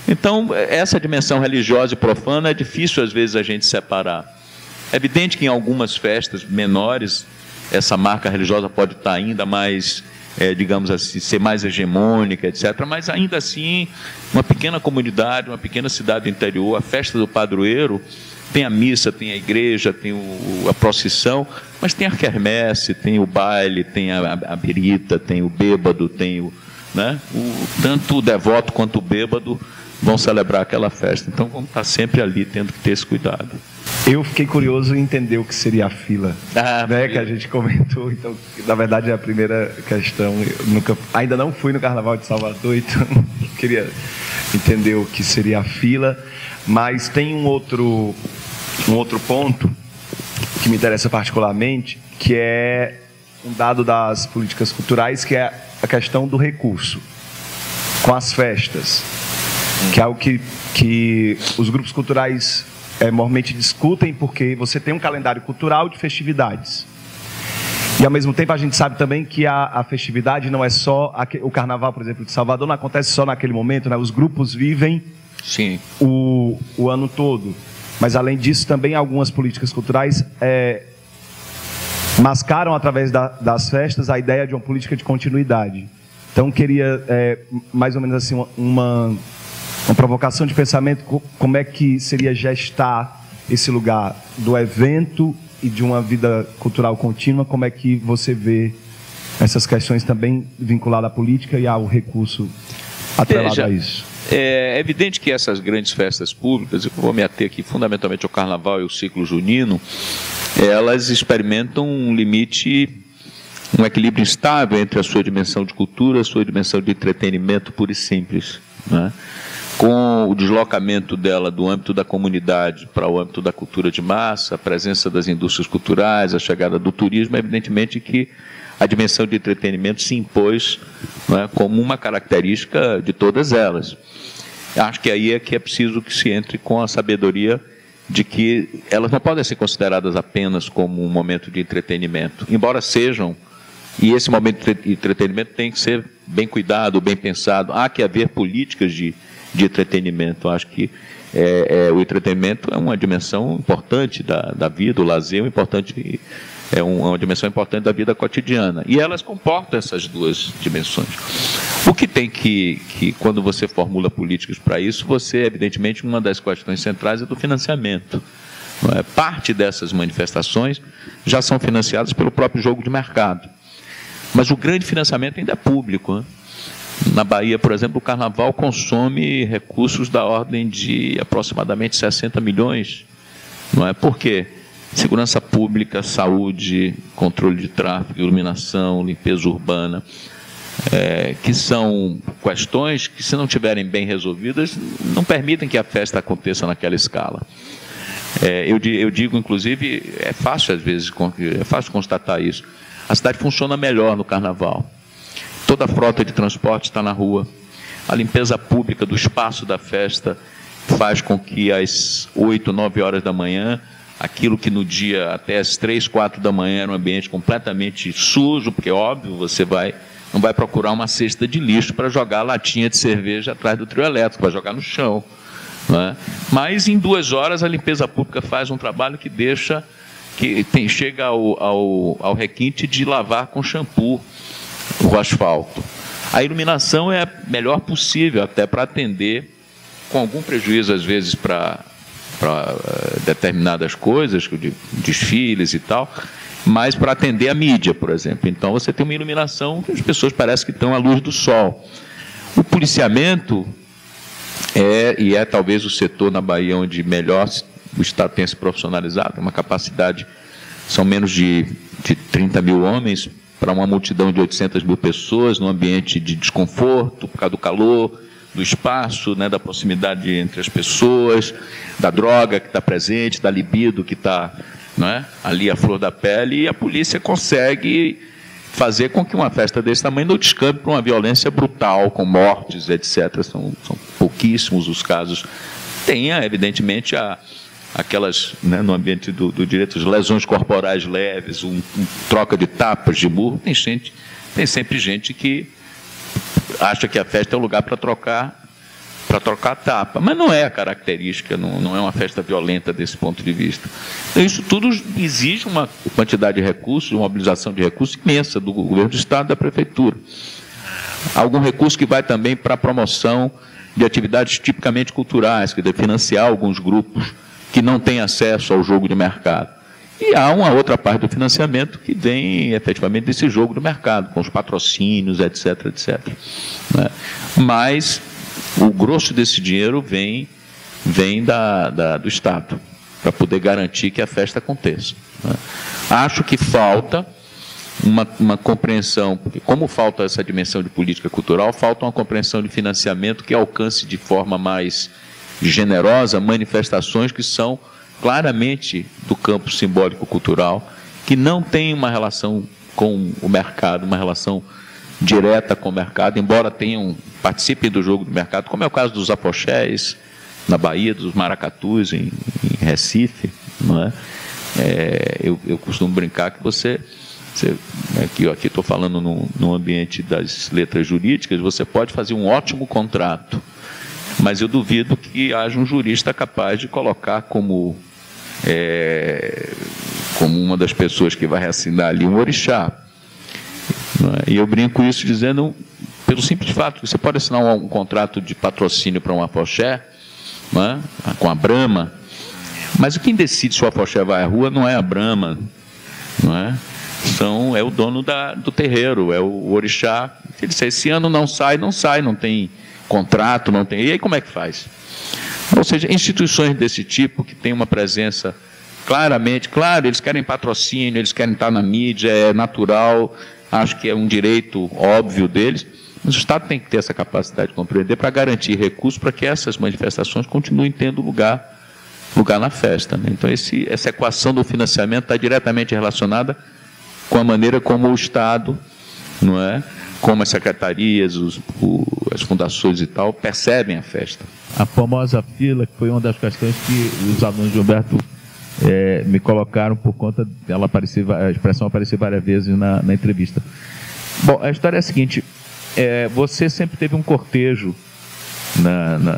Então, essa dimensão religiosa e profana é difícil, às vezes, a gente separar. É evidente que em algumas festas menores, essa marca religiosa pode estar ainda mais, digamos assim, ser mais hegemônica, etc. Mas ainda assim, uma pequena comunidade, uma pequena cidade do interior, a festa do padroeiro, tem a missa, tem a igreja, tem a procissão, mas tem a quermesse, tem o baile, tem a birita, tem o bêbado, tem tanto o devoto quanto o bêbado vão celebrar aquela festa. Então vamos estar sempre ali tendo que ter esse cuidado. Eu fiquei curioso em entender o que seria a fila, que a gente comentou. Então, na verdade, é a primeira questão. Eu ainda não fui no Carnaval de Salvador, então queria entender o que seria a fila. Mas tem um outro ponto que me interessa particularmente, que é um dado das políticas culturais, que é a questão do recurso com as festas, que é algo que os grupos culturais normalmente discutem, porque você tem um calendário cultural de festividades. E, ao mesmo tempo, a gente sabe também que a festividade não é só... O Carnaval, por exemplo, de Salvador não acontece só naquele momento, né? Os grupos vivem Sim. O ano todo. Mas, além disso, também algumas políticas culturais mascaram, através das festas, a ideia de uma política de continuidade. Então, queria, mais ou menos assim, uma provocação de pensamento, como é que seria gestar esse lugar do evento e de uma vida cultural contínua, como é que você vê essas questões também vinculadas à política e ao recurso atrelado a isso? É evidente que essas grandes festas públicas, eu vou me ater aqui fundamentalmente ao Carnaval e ao ciclo junino, elas experimentam um limite, um equilíbrio instável entre a sua dimensão de cultura, a sua dimensão de entretenimento puro e simples, né? Com o deslocamento dela do âmbito da comunidade para o âmbito da cultura de massa, a presença das indústrias culturais, a chegada do turismo, evidentemente que a dimensão de entretenimento se impôs, né, como uma característica de todas elas. Acho que aí é que é preciso que se entre com a sabedoria de que elas não podem ser consideradas apenas como um momento de entretenimento, embora sejam, e esse momento de entretenimento tem que ser bem cuidado, bem pensado. Há que haver políticas de entretenimento. Acho que o entretenimento é uma dimensão importante da vida, o lazer é uma dimensão importante da vida cotidiana. E elas comportam essas duas dimensões. O que tem que quando você formula políticas para isso, evidentemente, uma das questões centrais é do financiamento. Parte dessas manifestações já são financiadas pelo próprio jogo de mercado. Mas o grande financiamento ainda é público, né? Na Bahia, por exemplo, o Carnaval consome recursos da ordem de aproximadamente 60 milhões. Não é? Por quê? Segurança pública, saúde, controle de tráfego, iluminação, limpeza urbana, que são questões que, se não estiverem bem resolvidas, não permitem que a festa aconteça naquela escala. Eu digo, inclusive, é fácil constatar isso. A cidade funciona melhor no Carnaval. Toda a frota de transporte está na rua. A limpeza pública do espaço da festa faz com que às 8, 9 horas da manhã aquilo que no dia até as 3, 4 da manhã era um ambiente completamente sujo, porque óbvio, você não vai procurar uma cesta de lixo para jogar a latinha de cerveja atrás do trio elétrico, vai jogar no chão, não é? Mas em 2 horas a limpeza pública faz um trabalho que chega ao requinte de lavar com shampoo o asfalto. A iluminação é a melhor possível, até para atender, com algum prejuízo às vezes para determinadas coisas, de desfiles e tal, mas para atender a mídia, por exemplo. Então você tem uma iluminação que as pessoas parecem que estão à luz do sol. O policiamento é talvez o setor na Bahia onde melhor o Estado tem se profissionalizado, tem uma capacidade, são menos de 30 mil homens para uma multidão de 800 mil pessoas, num ambiente de desconforto, por causa do calor, do espaço, né, da proximidade entre as pessoas, da droga que está presente, da libido que está, né, ali à flor da pele, e a polícia consegue fazer com que uma festa desse tamanho não descampe para uma violência brutal, com mortes, etc. São pouquíssimos os casos. Tem, evidentemente, aquelas, né, no ambiente do direito, as lesões corporais leves, troca de tapas, de murro. Tem sempre gente que acha que a festa é um lugar para trocar tapa, mas não é a característica, não é uma festa violenta desse ponto de vista. Então, isso tudo exige uma quantidade de recursos, uma mobilização de recursos imensa do governo do Estado e da Prefeitura. Algum recurso que vai também para a promoção de atividades tipicamente culturais, que deve financiar alguns grupos que não têm acesso ao jogo de mercado. E há uma outra parte do financiamento que vem efetivamente desse jogo do mercado, com os patrocínios, etc, etc. Né? Mas o grosso desse dinheiro vem do Estado, para poder garantir que a festa aconteça. Né? Acho que falta uma compreensão, porque como falta essa dimensão de política cultural, falta uma compreensão de financiamento que alcance de forma mais generosa manifestações que são claramente do campo simbólico-cultural, que não tem uma relação com o mercado, uma relação direta com o mercado, embora participem do jogo do mercado, como é o caso dos afoxés na Bahia, dos maracatus em Recife, não é? Eu costumo brincar que aqui estou falando no ambiente das letras jurídicas, você pode fazer um ótimo contrato, mas eu duvido que haja um jurista capaz de colocar como uma das pessoas que vai assinar ali um orixá. E eu brinco isso dizendo, pelo simples fato que você pode assinar um contrato de patrocínio para um afoxé, com a Brahma, mas quem decide se o afoxé vai à rua não é a Brahma, não é? É o dono do terreiro, é o orixá. Ele disse, esse ano não sai, não tem contrato, não tem. E aí como é que faz? Ou seja, instituições desse tipo que têm uma presença claramente, claro, eles querem patrocínio, eles querem estar na mídia, é natural, acho que é um direito óbvio deles, mas o Estado tem que ter essa capacidade de compreender para garantir recursos para que essas manifestações continuem tendo lugar na festa. Né? Então, essa equação do financiamento está diretamente relacionada com a maneira como o Estado, não é? Como as secretarias, as fundações e tal, percebem a festa. A famosa fila, que foi uma das questões que os alunos de Humberto me colocaram por conta dela a expressão aparecer várias vezes na entrevista. Bom, a história é a seguinte, você sempre teve um cortejo,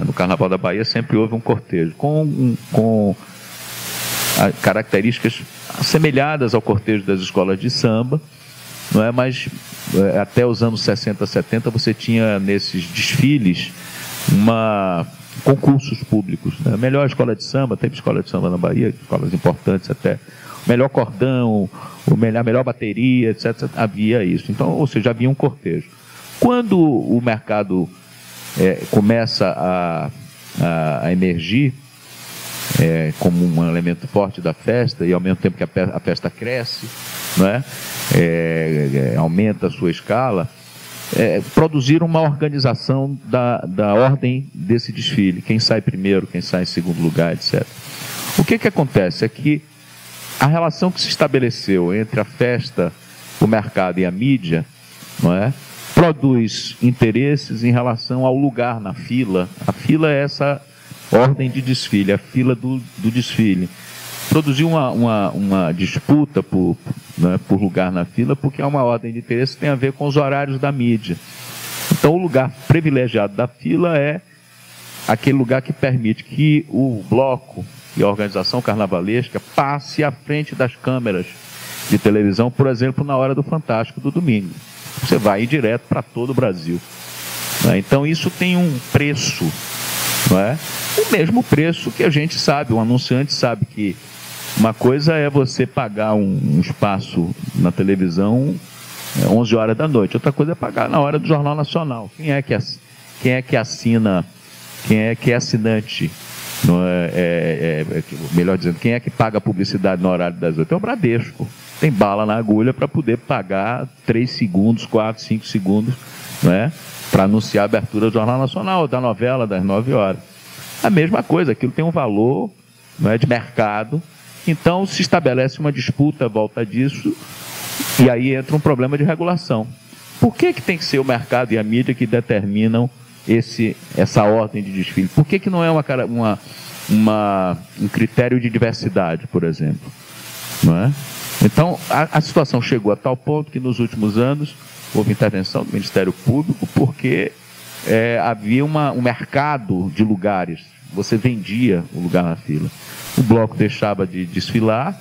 no Carnaval da Bahia sempre houve um cortejo, com características assemelhadas ao cortejo das escolas de samba, não é? Mas até os anos 60, 70, você tinha nesses desfiles concursos públicos. Né? A melhor escola de samba, teve escola de samba na Bahia, escolas importantes até, o melhor cordão, a melhor bateria, etc. Havia isso. Então, ou seja, havia um cortejo. Quando o mercado começa a emergir como um elemento forte da festa, e ao mesmo tempo que a festa cresce, não é? Aumenta a sua escala, produziram uma organização da ordem desse desfile, quem sai primeiro, quem sai em segundo lugar, etc. O que acontece é que a relação que se estabeleceu entre a festa, o mercado e a mídia, não é? Produz interesses em relação ao lugar na fila. A fila é essa ordem de desfile, a fila do desfile. produziu uma disputa por lugar na fila, porque é uma ordem de interesse que tem a ver com os horários da mídia. Então, o lugar privilegiado da fila é aquele lugar que permite que o bloco e a organização carnavalesca passe à frente das câmeras de televisão, por exemplo, na hora do Fantástico do domingo. Você vai ir direto para todo o Brasil. Né? Então, isso tem um preço, não é? O mesmo preço que a gente sabe, o anunciante sabe que uma coisa é você pagar um espaço na televisão 11 horas da noite, outra coisa é pagar na hora do Jornal Nacional. Quem é que assina, quem é que é assinante, melhor dizendo, quem é que paga a publicidade no horário das 8? É o Bradesco. Tem bala na agulha para poder pagar 3 segundos, 4, 5 segundos, não é? Para anunciar a abertura do Jornal Nacional, da novela, das 9 horas. A mesma coisa, aquilo tem um valor, não é, de mercado. Então, se estabelece uma disputa à volta disso, e aí entra um problema de regulação. Por que tem que ser o mercado e a mídia que determinam essa ordem de desfile? Por que não é um critério de diversidade, por exemplo? Não é? Então, a situação chegou a tal ponto que nos últimos anos houve intervenção do Ministério Público, porque havia um mercado de lugares. Você vendia o lugar na fila. O bloco deixava de desfilar,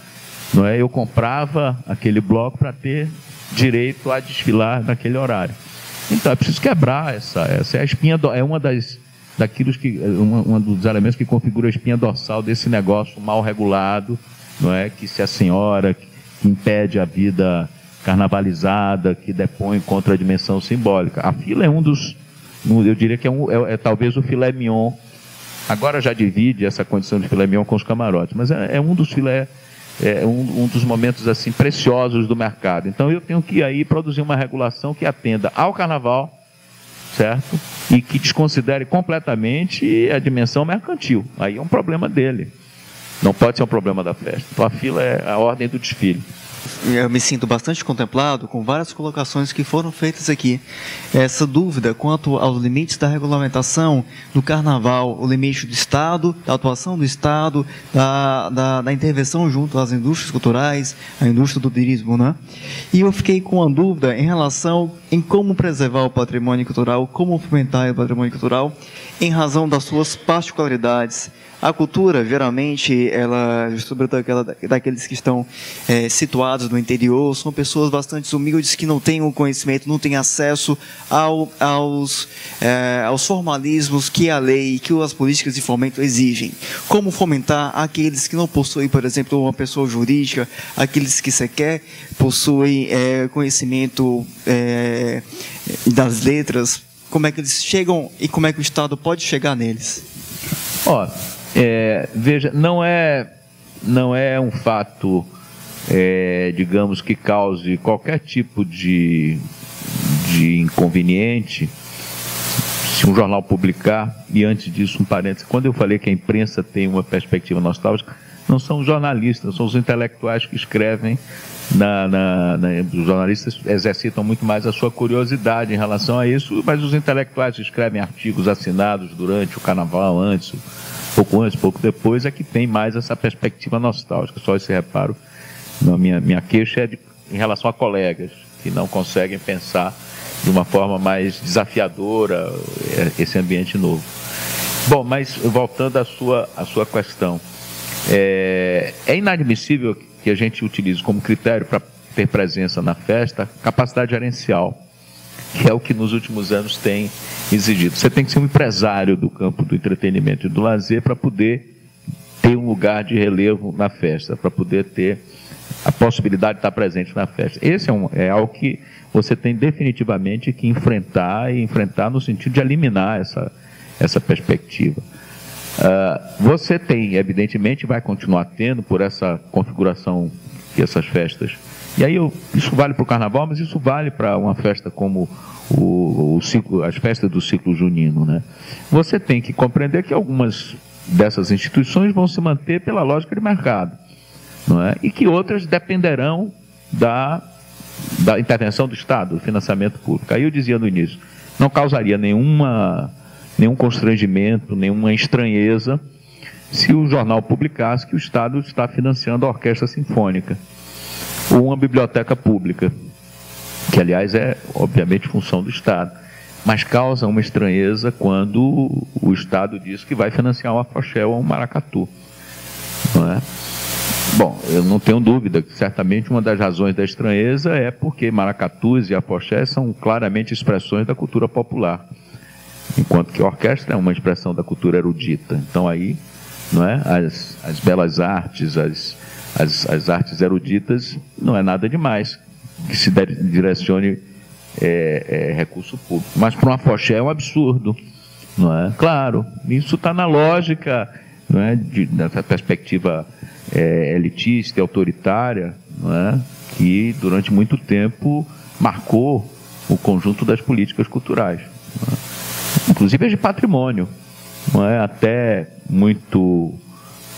não é? Eu comprava aquele bloco para ter direito a desfilar naquele horário. Então é preciso quebrar essa é a espinha, é um dos elementos que configura a espinha dorsal desse negócio mal regulado, não é? Que se a senhora que impede a vida carnavalizada, que depõe contra a dimensão simbólica. A fila é eu diria que é talvez o filé mignon. Agora já divide essa condição de filé mignon com os camarotes, mas é um dos filé, um dos momentos assim preciosos do mercado. Então eu tenho que aí produzir uma regulação que atenda ao carnaval, certo? E que desconsidere completamente a dimensão mercantil. Aí é um problema dele. Não pode ser um problema da festa. Então a fila é a ordem do desfile. Eu me sinto bastante contemplado com várias colocações que foram feitas aqui. Essa dúvida quanto aos limites da regulamentação do carnaval, o limite do Estado, da atuação do Estado, da intervenção junto às indústrias culturais, a indústria do turismo, né? E eu fiquei com uma dúvida em relação em como preservar o patrimônio cultural, como fomentar o patrimônio cultural, em razão das suas particularidades. A cultura, geralmente, sobretudo daqueles que estão situados no interior, são pessoas bastante humildes que não têm o conhecimento, não têm acesso aos formalismos que a lei, que as políticas de fomento exigem. Como fomentar aqueles que não possuem, por exemplo, uma pessoa jurídica, aqueles que sequer possuem conhecimento das letras, como é que eles chegam e como é que o Estado pode chegar neles? Veja, não é um fato, digamos, que cause qualquer tipo de inconveniente se um jornal publicar, e antes disso um parênteses, quando eu falei que a imprensa tem uma perspectiva nostálgica, não são os jornalistas, são os intelectuais que escrevem, os jornalistas exercitam muito mais a sua curiosidade em relação a isso, mas os intelectuais que escrevem artigos assinados durante o carnaval, pouco antes, pouco depois, é que tem mais essa perspectiva nostálgica. Só esse reparo. Minha queixa é em relação a colegas que não conseguem pensar de uma forma mais desafiadora esse ambiente novo. Bom, mas voltando à sua questão, é inadmissível que a gente utilize como critério para ter presença na festa capacidade gerencial, que é o que nos últimos anos tem exigido. Você tem que ser um empresário do campo do entretenimento e do lazer para poder ter um lugar de relevo na festa, para poder ter a possibilidade de estar presente na festa. Esse é algo que você tem definitivamente que enfrentar no sentido de eliminar essa perspectiva. Você tem, evidentemente, vai continuar tendo por essa configuração que essas festas. E aí isso vale para o carnaval, mas isso vale para uma festa como as festas do ciclo junino, né? Você tem que compreender que algumas dessas instituições vão se manter pela lógica de mercado, não é? E que outras dependerão da intervenção do Estado, do financiamento público. Aí eu dizia no início, não causaria nenhum constrangimento, nenhuma estranheza se o jornal publicasse que o Estado está financiando a orquestra sinfônica ou uma biblioteca pública, que aliás é obviamente função do Estado, mas causa uma estranheza quando o Estado diz que vai financiar um afoxé ou um maracatu, não é? Bom, eu não tenho dúvida que certamente uma das razões da estranheza é porque maracatus e afoxé são claramente expressões da cultura popular, enquanto que a orquestra é uma expressão da cultura erudita. Então aí, não é, as belas artes, as artes eruditas, não é nada demais que se direcione recurso público. Mas para um afoxé é um absurdo, não é? Claro, isso está na lógica, não é, dessa perspectiva elitista e autoritária, não é, que durante muito tempo marcou o conjunto das políticas culturais, não é? Inclusive as de patrimônio, não é? Até muito,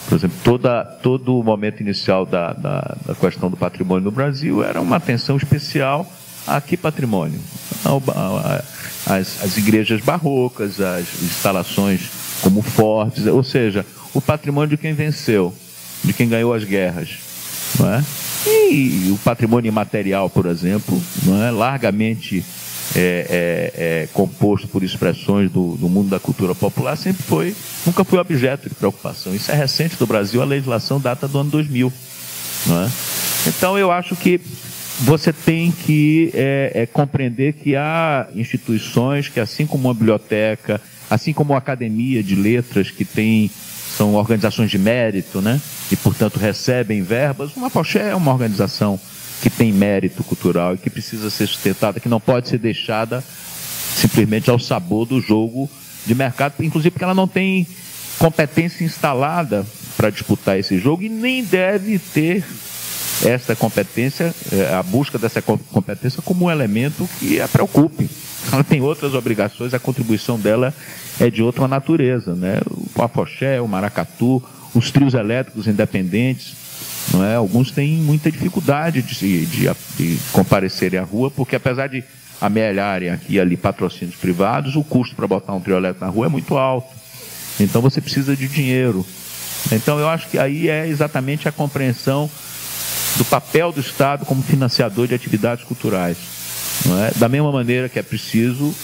por exemplo, todo o momento inicial da questão do patrimônio no Brasil era uma atenção especial a que patrimônio? As igrejas barrocas, as instalações como fortes, ou seja, o patrimônio de quem venceu, de quem ganhou as guerras, não é? E o patrimônio imaterial, por exemplo, não é, largamente composto por expressões do mundo da cultura popular, nunca foi objeto de preocupação. Isso é recente do Brasil, a legislação data do ano 2000, não é? Então eu acho que você tem que compreender que há instituições que, assim como uma biblioteca, assim como uma academia de letras, que são organizações de mérito, né? E, portanto, recebem verbas, uma afoxé é uma organização que tem mérito cultural e que precisa ser sustentada, que não pode ser deixada simplesmente ao sabor do jogo de mercado, inclusive porque ela não tem competência instalada para disputar esse jogo e nem deve ter essa competência, a busca dessa competência como um elemento que a preocupe. Ela tem outras obrigações, a contribuição dela é de outra natureza, né? O afoxé, o maracatu, os trios elétricos independentes, não é? Alguns têm muita dificuldade de comparecerem à rua, porque apesar de amealharem aqui e ali patrocínios privados, o custo para botar um trio elétrico na rua é muito alto. Então você precisa de dinheiro. Então eu acho que aí é exatamente a compreensão do papel do Estado como financiador de atividades culturais, não é? Da mesma maneira que é preciso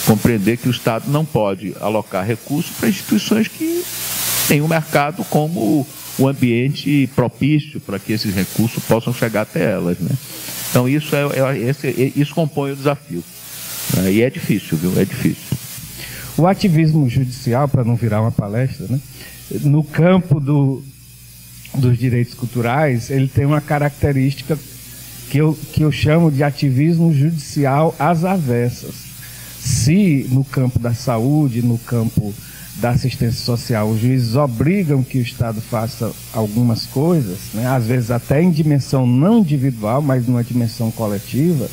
compreender que o Estado não pode alocar recursos para instituições que têm o mercado como o ambiente propício para que esses recursos possam chegar até elas, né? Então isso compõe o desafio, né? E é difícil, viu? É difícil. O ativismo judicial, para não virar uma palestra, né? No campo dos direitos culturais, ele tem uma característica que eu chamo de ativismo judicial às avessas. Se no campo da saúde, no campo da assistência social, os juízes obrigam que o Estado faça algumas coisas, né, às vezes até em dimensão não individual, mas numa dimensão coletiva,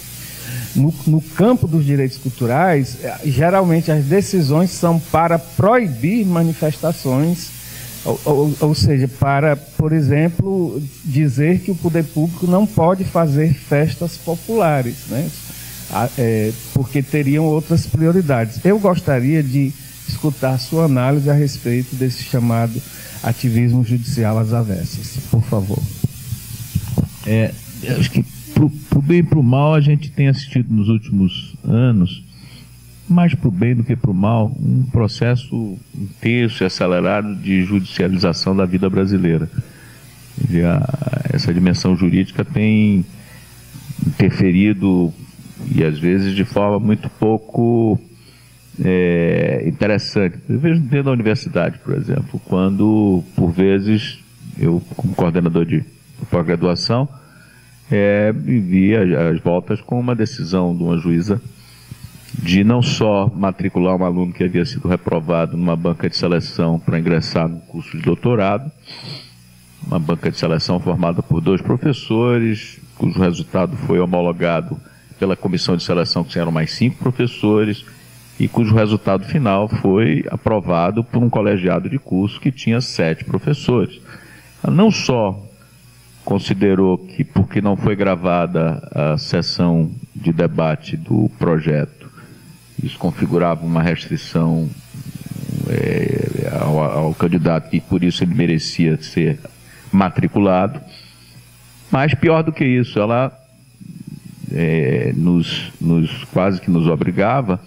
no campo dos direitos culturais, geralmente as decisões são para proibir manifestações, ou seja, para, por exemplo, dizer que o poder público não pode fazer festas populares, né? Porque teriam outras prioridades. Eu gostaria de escutar a sua análise a respeito desse chamado ativismo judicial às avessas, por favor. Acho que para o bem e para o mal a gente tem assistido nos últimos anos, mais para o bem do que para o mal, um processo intenso e acelerado de judicialização da vida brasileira. Essa dimensão jurídica tem interferido, e às vezes de forma muito pouco interessante. Eu vejo dentro da universidade, por exemplo, quando, por vezes, eu, como coordenador de pós-graduação, vivia as voltas com uma decisão de uma juíza de não só matricular um aluno que havia sido reprovado numa banca de seleção para ingressar no curso de doutorado, uma banca de seleção formada por 2 professores, cujo resultado foi homologado pela comissão de seleção, que eram mais 5 professores, e cujo resultado final foi aprovado por um colegiado de curso que tinha 7 professores. Ela não só considerou que, porque não foi gravada a sessão de debate do projeto, isso configurava uma restrição ao candidato, e por isso ele merecia ser matriculado. Mas pior do que isso, ela quase que nos obrigava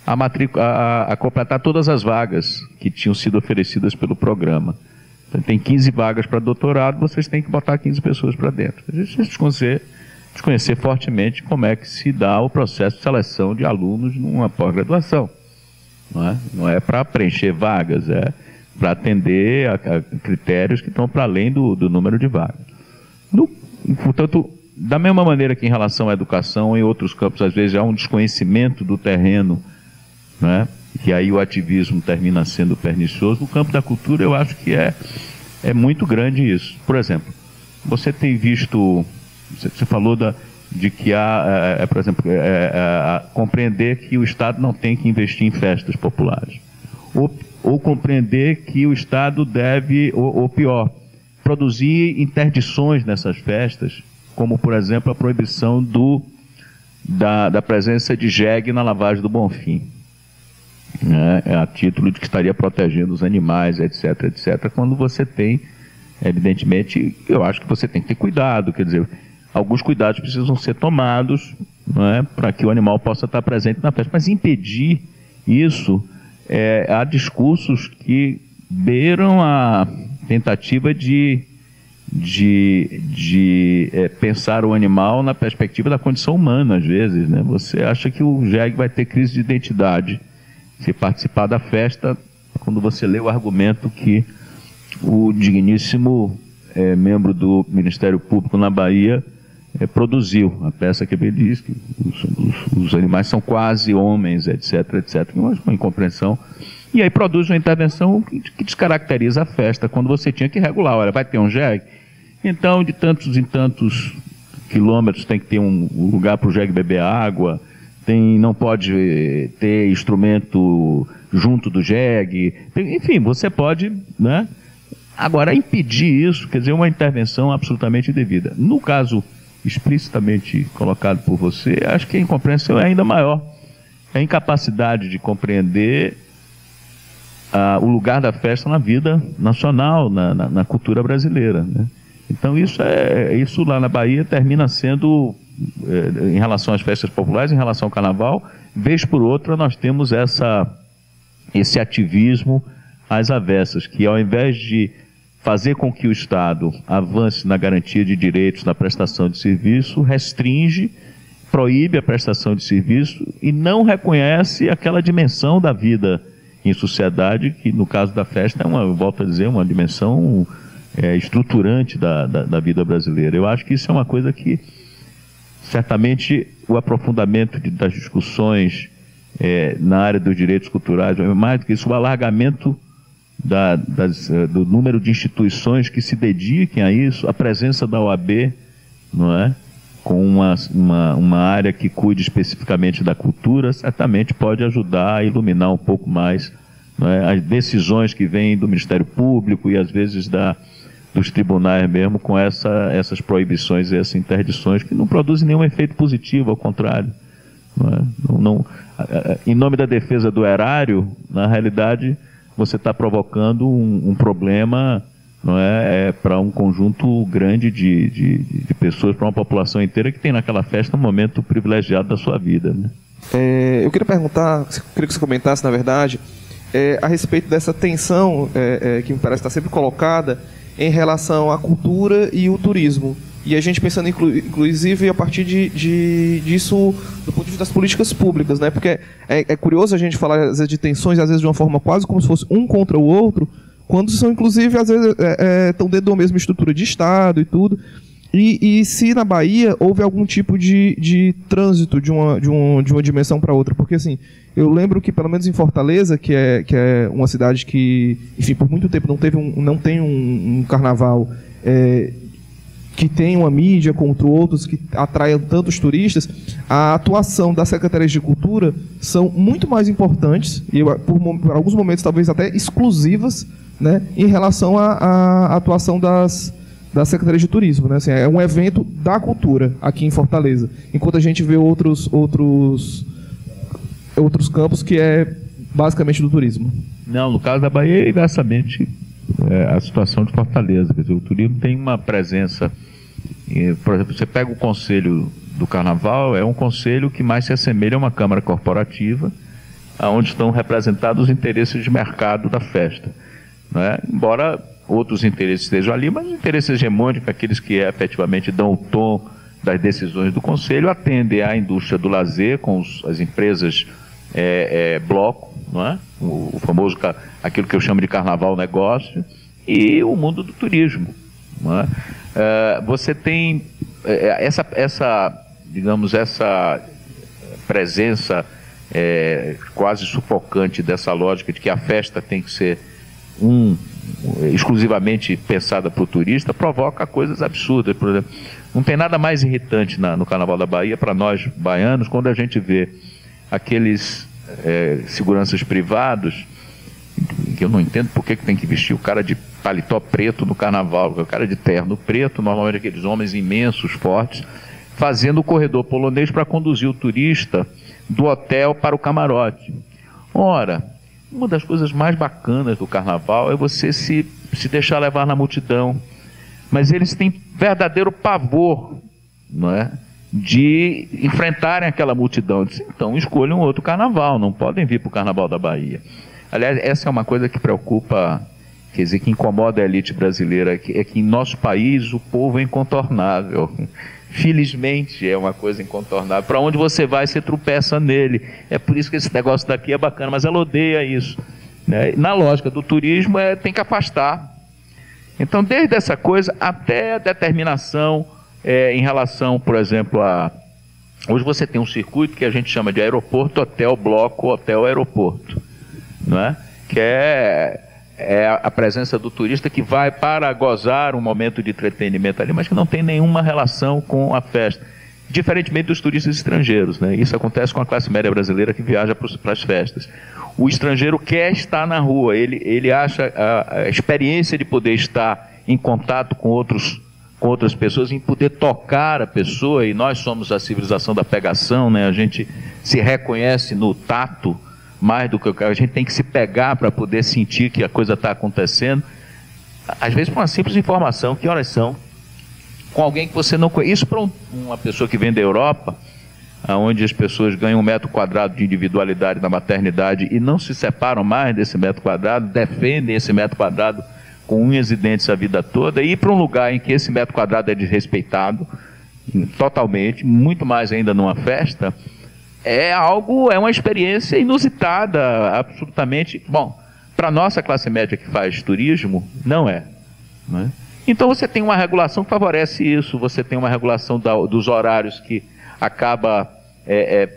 a completar todas as vagas que tinham sido oferecidas pelo programa. Então, tem 15 vagas para doutorado, vocês têm que botar 15 pessoas para dentro. A gente desconhecer fortemente como é que se dá o processo de seleção de alunos numa pós-graduação. Não é para preencher vagas, é para atender a critérios que estão para além do número de vagas. Portanto, da mesma maneira que em relação à educação, em outros campos, às vezes há um desconhecimento do terreno, né? Que aí o ativismo termina sendo pernicioso. No campo da cultura, eu acho que é muito grande isso. Por exemplo, você tem visto, você falou de que há, por exemplo, compreender que o Estado não tem que investir em festas populares. Ou compreender que o Estado deve, ou pior, produzir interdições nessas festas, como, por exemplo, a proibição da presença de jegue na lavagem do Bonfim, né? A título de que estaria protegendo os animais, etc, etc. Quando você tem, evidentemente, eu acho que você tem que ter cuidado, quer dizer, alguns cuidados precisam ser tomados, né, para que o animal possa estar presente na festa, mas impedir isso, há discursos que beiram a tentativa de pensar o animal na perspectiva da condição humana, às vezes, né? Você acha que o jegue vai ter crise de identidade se participar da festa, quando você lê o argumento que o digníssimo membro do Ministério Público na Bahia produziu, a peça que ele diz que os animais são quase homens, etc, etc, uma incompreensão. E aí produz uma intervenção que descaracteriza a festa, quando você tinha que regular, olha, vai ter um jegue, então de tantos em tantos quilômetros tem que ter um lugar para o jegue beber água, não pode ter instrumento junto do jegue, enfim, você pode, né? Agora, impedir isso, quer dizer, uma intervenção absolutamente indevida. No caso explicitamente colocado por você, acho que a incompreensão é ainda maior. É a incapacidade de compreender o lugar da festa na vida nacional, na cultura brasileira, né? Então isso lá na Bahia termina sendo, em relação às festas populares, em relação ao carnaval, vez por outra nós temos esse ativismo às avessas, que ao invés de fazer com que o Estado avance na garantia de direitos, na prestação de serviço, restringe, proíbe a prestação de serviço e não reconhece aquela dimensão da vida em sociedade, que no caso da festa é volto a dizer, uma dimensão estruturante da vida brasileira. Eu acho que isso é uma coisa que, certamente, o aprofundamento das discussões na área dos direitos culturais, mais do que isso, o alargamento do número de instituições que se dediquem a isso, a presença da OAB, não é? Com uma área que cuide especificamente da cultura, certamente pode ajudar a iluminar um pouco mais, não é? As decisões que vêm do Ministério Público e às vezes dos tribunais mesmo, com essas proibições e essas interdições que não produzem nenhum efeito positivo, ao contrário. Não é? Em nome da defesa do erário, na realidade, você está provocando um problema, não é, para um conjunto grande de pessoas, para uma população inteira que tem naquela festa um momento privilegiado da sua vida, né? Eu queria que você comentasse, na verdade, a respeito dessa tensão que me parece estar sempre colocada em relação à cultura e o turismo. E a gente pensando, inclusive, a partir disso, do ponto de vista das políticas públicas, né? Porque é curioso a gente falar, às vezes, de tensões, às vezes de uma forma quase como se fosse um contra o outro, quando são, inclusive, às vezes, estão dentro da mesma estrutura de Estado e tudo. E se na Bahia houve algum tipo de trânsito de uma dimensão para outra. Porque, assim, eu lembro que, pelo menos em Fortaleza, que é uma cidade que, enfim, por muito tempo não tem um carnaval que tem uma mídia contra outros, que atraiam tantos turistas, a atuação das secretarias de cultura são muito mais importantes, e por alguns momentos talvez até exclusivas, né, em relação à atuação das secretarias de turismo, né? Assim, é um evento da cultura aqui em Fortaleza, enquanto a gente vê outros campos que é basicamente do turismo. Não, no caso da Bahia é inversamente a situação de Fortaleza. Quer dizer, o turismo tem uma presença. Por exemplo, você pega o Conselho do Carnaval, é um conselho que mais se assemelha a uma Câmara Corporativa, onde estão representados os interesses de mercado da festa. Não é? Embora outros interesses estejam ali, mas os interesses hegemônicos, aqueles que efetivamente dão o tom das decisões do Conselho, atendem à indústria do lazer, com as empresas bloco, não é? O famoso, aquilo que eu chamo de carnaval negócio, e o mundo do turismo. Não é? Você tem digamos, essa presença quase sufocante dessa lógica de que a festa tem que ser exclusivamente pensada para o turista, provoca coisas absurdas. Por exemplo, não tem nada mais irritante no Carnaval da Bahia para nós baianos quando a gente vê aqueles seguranças privados, que eu não entendo por que tem que vestir o cara de paletó preto no Carnaval, o cara de terno preto, normalmente aqueles homens imensos, fortes, fazendo o corredor polonês para conduzir o turista do hotel para o camarote. Ora, uma das coisas mais bacanas do Carnaval é você se deixar levar na multidão, mas eles têm verdadeiro pavor, não é, de enfrentarem aquela multidão. Então escolham outro Carnaval, não podem vir para o Carnaval da Bahia. Aliás, essa é uma coisa que preocupa, quer dizer, que incomoda a elite brasileira, é que em nosso país o povo é incontornável. Felizmente é uma coisa incontornável. Para onde você vai, você tropeça nele. É por isso que esse negócio daqui é bacana, mas ela odeia isso. Né? Na lógica do turismo, tem que afastar. Então, desde essa coisa até a determinação em relação, por exemplo, hoje você tem um circuito que a gente chama de aeroporto, hotel, bloco, hotel, aeroporto. Não é? Que é a presença do turista que vai para gozar um momento de entretenimento ali, mas que não tem nenhuma relação com a festa, diferentemente dos turistas estrangeiros, né? Isso acontece com a classe média brasileira que viaja para as festas. O estrangeiro quer estar na rua, ele acha a experiência de poder estar em contato com outras pessoas, em poder tocar a pessoa, e nós somos a civilização da pegação, né? A gente se reconhece no tato, mais do que a gente tem que se pegar para poder sentir que a coisa está acontecendo, às vezes por uma simples informação, que horas são, com alguém que você não conhece. Isso para uma pessoa que vem da Europa, onde as pessoas ganham 1 metro quadrado de individualidade na maternidade e não se separam mais desse metro quadrado, defendem esse metro quadrado com unhas e dentes a vida toda, e ir para um lugar em que esse metro quadrado é desrespeitado totalmente, muito mais ainda numa festa, é uma experiência inusitada, absolutamente. Bom, para a nossa classe média que faz turismo, não é. Então você tem uma regulação que favorece isso, você tem uma regulação dos horários que acaba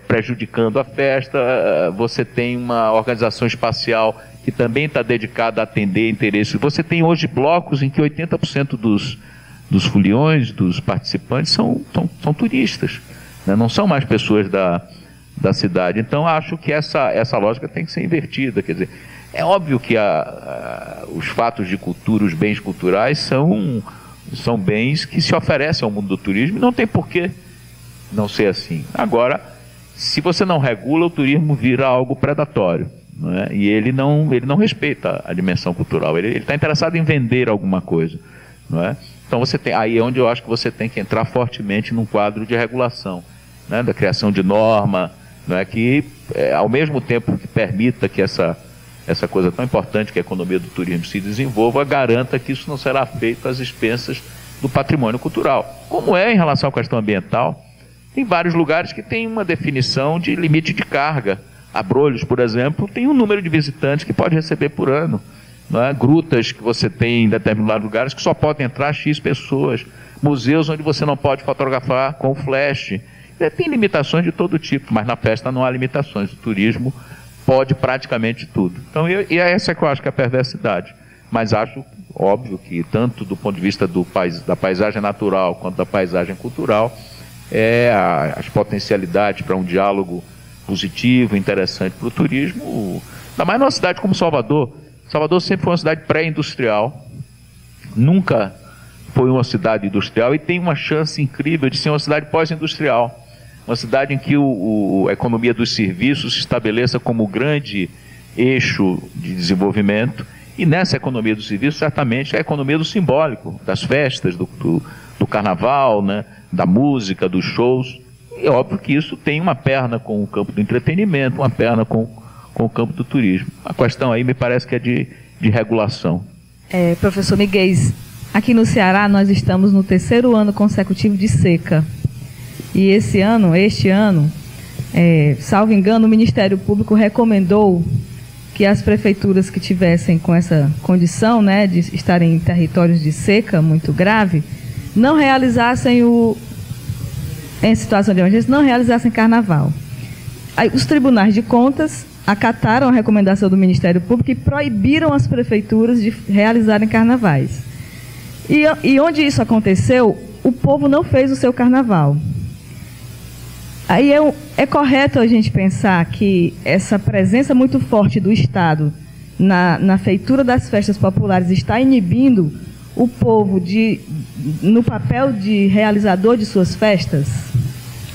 prejudicando a festa, você tem uma organização espacial que também está dedicada a atender interesses. Você tem hoje blocos em que 80% dos foliões, dos participantes, são turistas, né? Não são mais pessoas da cidade. Então acho que essa lógica tem que ser invertida. Quer dizer, é óbvio que os fatos de cultura, os bens culturais são bens que se oferecem ao mundo do turismo, e não tem por que não ser assim. Agora, se você não regula, o turismo vira algo predatório, não é? E ele não respeita a dimensão cultural, ele está interessado em vender alguma coisa, não é? Então aí é onde eu acho que você tem que entrar fortemente num quadro de regulação, né? Da criação de norma, né, que ao mesmo tempo que permita que essa coisa tão importante que a economia do turismo se desenvolva, garanta que isso não será feito às expensas do patrimônio cultural. Como é em relação à questão ambiental, tem vários lugares que tem uma definição de limite de carga. Abrolhos, por exemplo, tem um número de visitantes que pode receber por ano. Não é? Grutas que você tem em determinados lugares que só podem entrar X pessoas. Museus onde você não pode fotografar com flash. Tem limitações de todo tipo, mas na festa não há limitações. O turismo pode praticamente tudo. Então, e é essa que eu acho que é a perversidade. Mas acho, óbvio, que tanto do ponto de vista da paisagem natural quanto da paisagem cultural, as potencialidades para um diálogo positivo, interessante para o turismo, ainda mais numa cidade como Salvador. Salvador sempre foi uma cidade pré-industrial, nunca foi uma cidade industrial, e tem uma chance incrível de ser uma cidade pós-industrial. Uma cidade em que a economia dos serviços se estabeleça como grande eixo de desenvolvimento, e nessa economia do serviço, certamente, é a economia do simbólico, das festas, do carnaval, né, da música, dos shows. E é óbvio que isso tem uma perna com o campo do entretenimento, uma perna com o campo do turismo. A questão aí me parece que é de regulação. Professor Miguel, aqui no Ceará nós estamos no 3º ano consecutivo de seca. E este ano, salvo engano, o Ministério Público recomendou que as prefeituras que tivessem com essa condição, né, de estarem em territórios de seca muito grave, não realizassem em situação de emergência, não realizassem carnaval. Aí, os tribunais de contas acataram a recomendação do Ministério Público e proibiram as prefeituras de realizarem carnavais. E onde isso aconteceu, o povo não fez o seu carnaval. Aí é correto a gente pensar que essa presença muito forte do Estado na feitura das festas populares está inibindo o povo no papel de realizador de suas festas?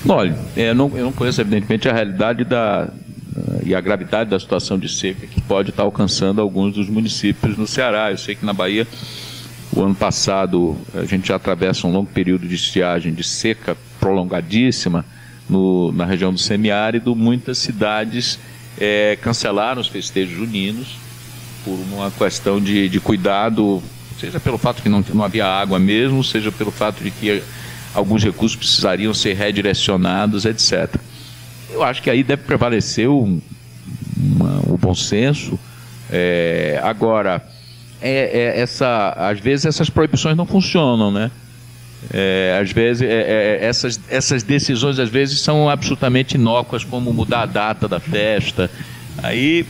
Olha, eu não conheço, evidentemente, a realidade e a gravidade da situação de seca que pode estar alcançando alguns dos municípios no Ceará. Eu sei que na Bahia, o ano passado, a gente já atravessa um longo período de estiagem, de seca prolongadíssima na região do semiárido. Muitas cidades cancelaram os festejos juninos por uma questão de cuidado, seja pelo fato que não havia água mesmo, seja pelo fato de que alguns recursos precisariam ser redirecionados, etc. Eu acho que aí deve prevalecer o bom senso. Agora, às vezes essas proibições não funcionam, né? Às vezes essas decisões às vezes são absolutamente inócuas, como mudar a data da festa. Aí,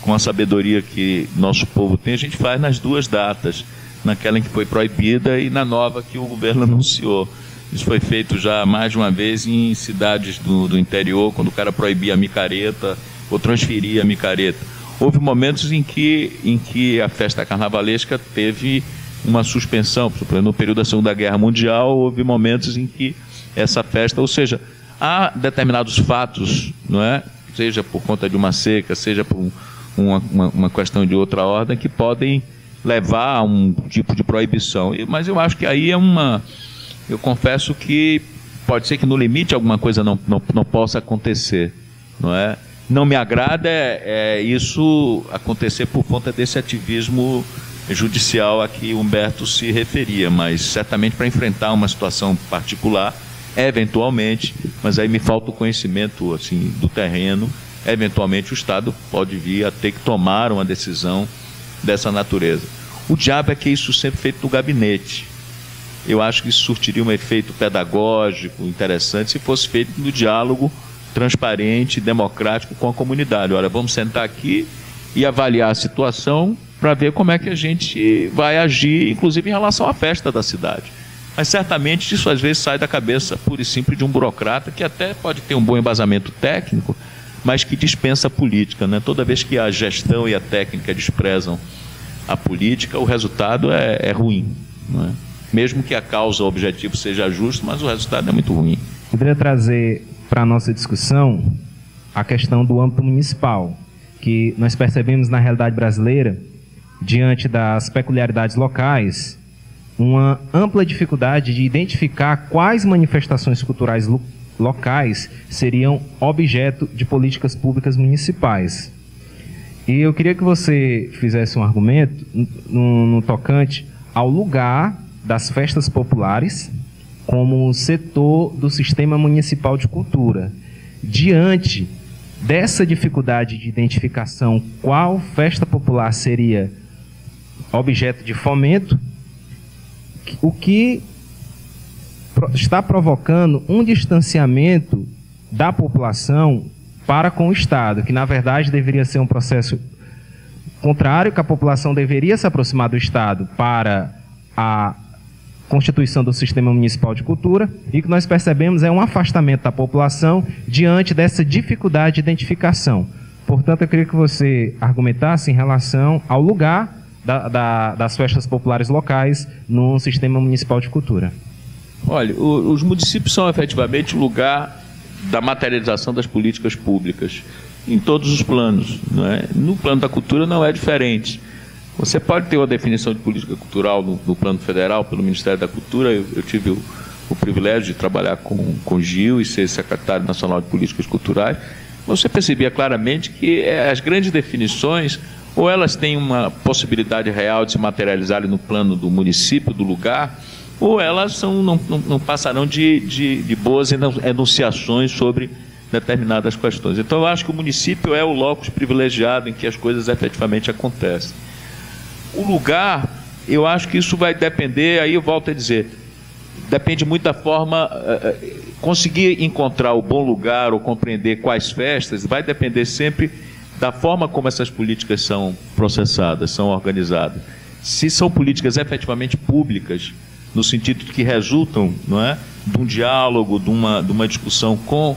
com a sabedoria que nosso povo tem, a gente faz nas duas datas, naquela em que foi proibida e na nova que o governo anunciou. Isso foi feito já mais de uma vez em cidades do interior, quando o cara proibia a micareta ou transferia a micareta. Houve momentos em que a festa carnavalesca teve uma suspensão. Por exemplo, no período da Segunda Guerra Mundial, houve momentos em que essa festa, ou seja, há determinados fatos, não é? Seja por conta de uma seca, seja por uma questão de outra ordem, que podem levar a um tipo de proibição. Mas eu acho que aí eu confesso que pode ser que no limite alguma coisa não possa acontecer, não é? Não me agrada isso acontecer por conta desse ativismo judicial a que Humberto se referia, mas certamente para enfrentar uma situação particular, eventualmente, mas aí me falta o conhecimento assim, do terreno, eventualmente o Estado pode vir a ter que tomar uma decisão dessa natureza. O diabo é que isso sempre feito no gabinete. Eu acho que isso surtiria um efeito pedagógico interessante se fosse feito no diálogo transparente, democrático com a comunidade. Olha, vamos sentar aqui e avaliar a situação para ver como é que a gente vai agir, inclusive em relação à festa da cidade. Mas certamente isso às vezes sai da cabeça pura e simples de um burocrata que até pode ter um bom embasamento técnico, mas que dispensa a política, né? Toda vez que a gestão e a técnica desprezam a política, o resultado é ruim, não é? Mesmo que a causa, o objetivo seja justo, mas o resultado é muito ruim. Poderia trazer para a nossa discussão a questão do âmbito municipal, que nós percebemos na realidade brasileira, diante das peculiaridades locais, uma ampla dificuldade de identificar quais manifestações culturais locais seriam objeto de políticas públicas municipais. E eu queria que você fizesse um argumento no tocante ao lugar das festas populares como setor do sistema municipal de cultura. Diante dessa dificuldade de identificação, qual festa popular seria objeto de fomento, o que está provocando um distanciamento da população para com o Estado, que na verdade deveria ser um processo contrário, que a população deveria se aproximar do Estado para a constituição do sistema municipal de cultura, e que nós percebemos é um afastamento da população diante dessa dificuldade de identificação. Portanto, eu queria que você argumentasse em relação ao lugar das festas populares locais no sistema municipal de cultura. Olha, os municípios são efetivamente o lugar da materialização das políticas públicas. em todos os planos, não é? No plano da cultura não é diferente. Você pode ter uma definição de política cultural no plano federal, pelo Ministério da Cultura. Eu tive o privilégio de trabalhar com Gil e ser secretário nacional de políticas culturais. Você percebia claramente que as grandes definições, ou elas têm uma possibilidade real de se materializarem no plano do município, do lugar, ou elas não passarão de boas enunciações sobre determinadas questões. Então, eu acho que o município é o locus privilegiado em que as coisas efetivamente acontecem. O lugar, eu acho que isso vai depender, aí eu volto a dizer, depende muito da forma, conseguir encontrar o bom lugar ou compreender quais festas, vai depender sempre da forma como essas políticas são processadas, são organizadas. Se são políticas efetivamente públicas, no sentido de que resultam, não é, de um diálogo, de uma discussão com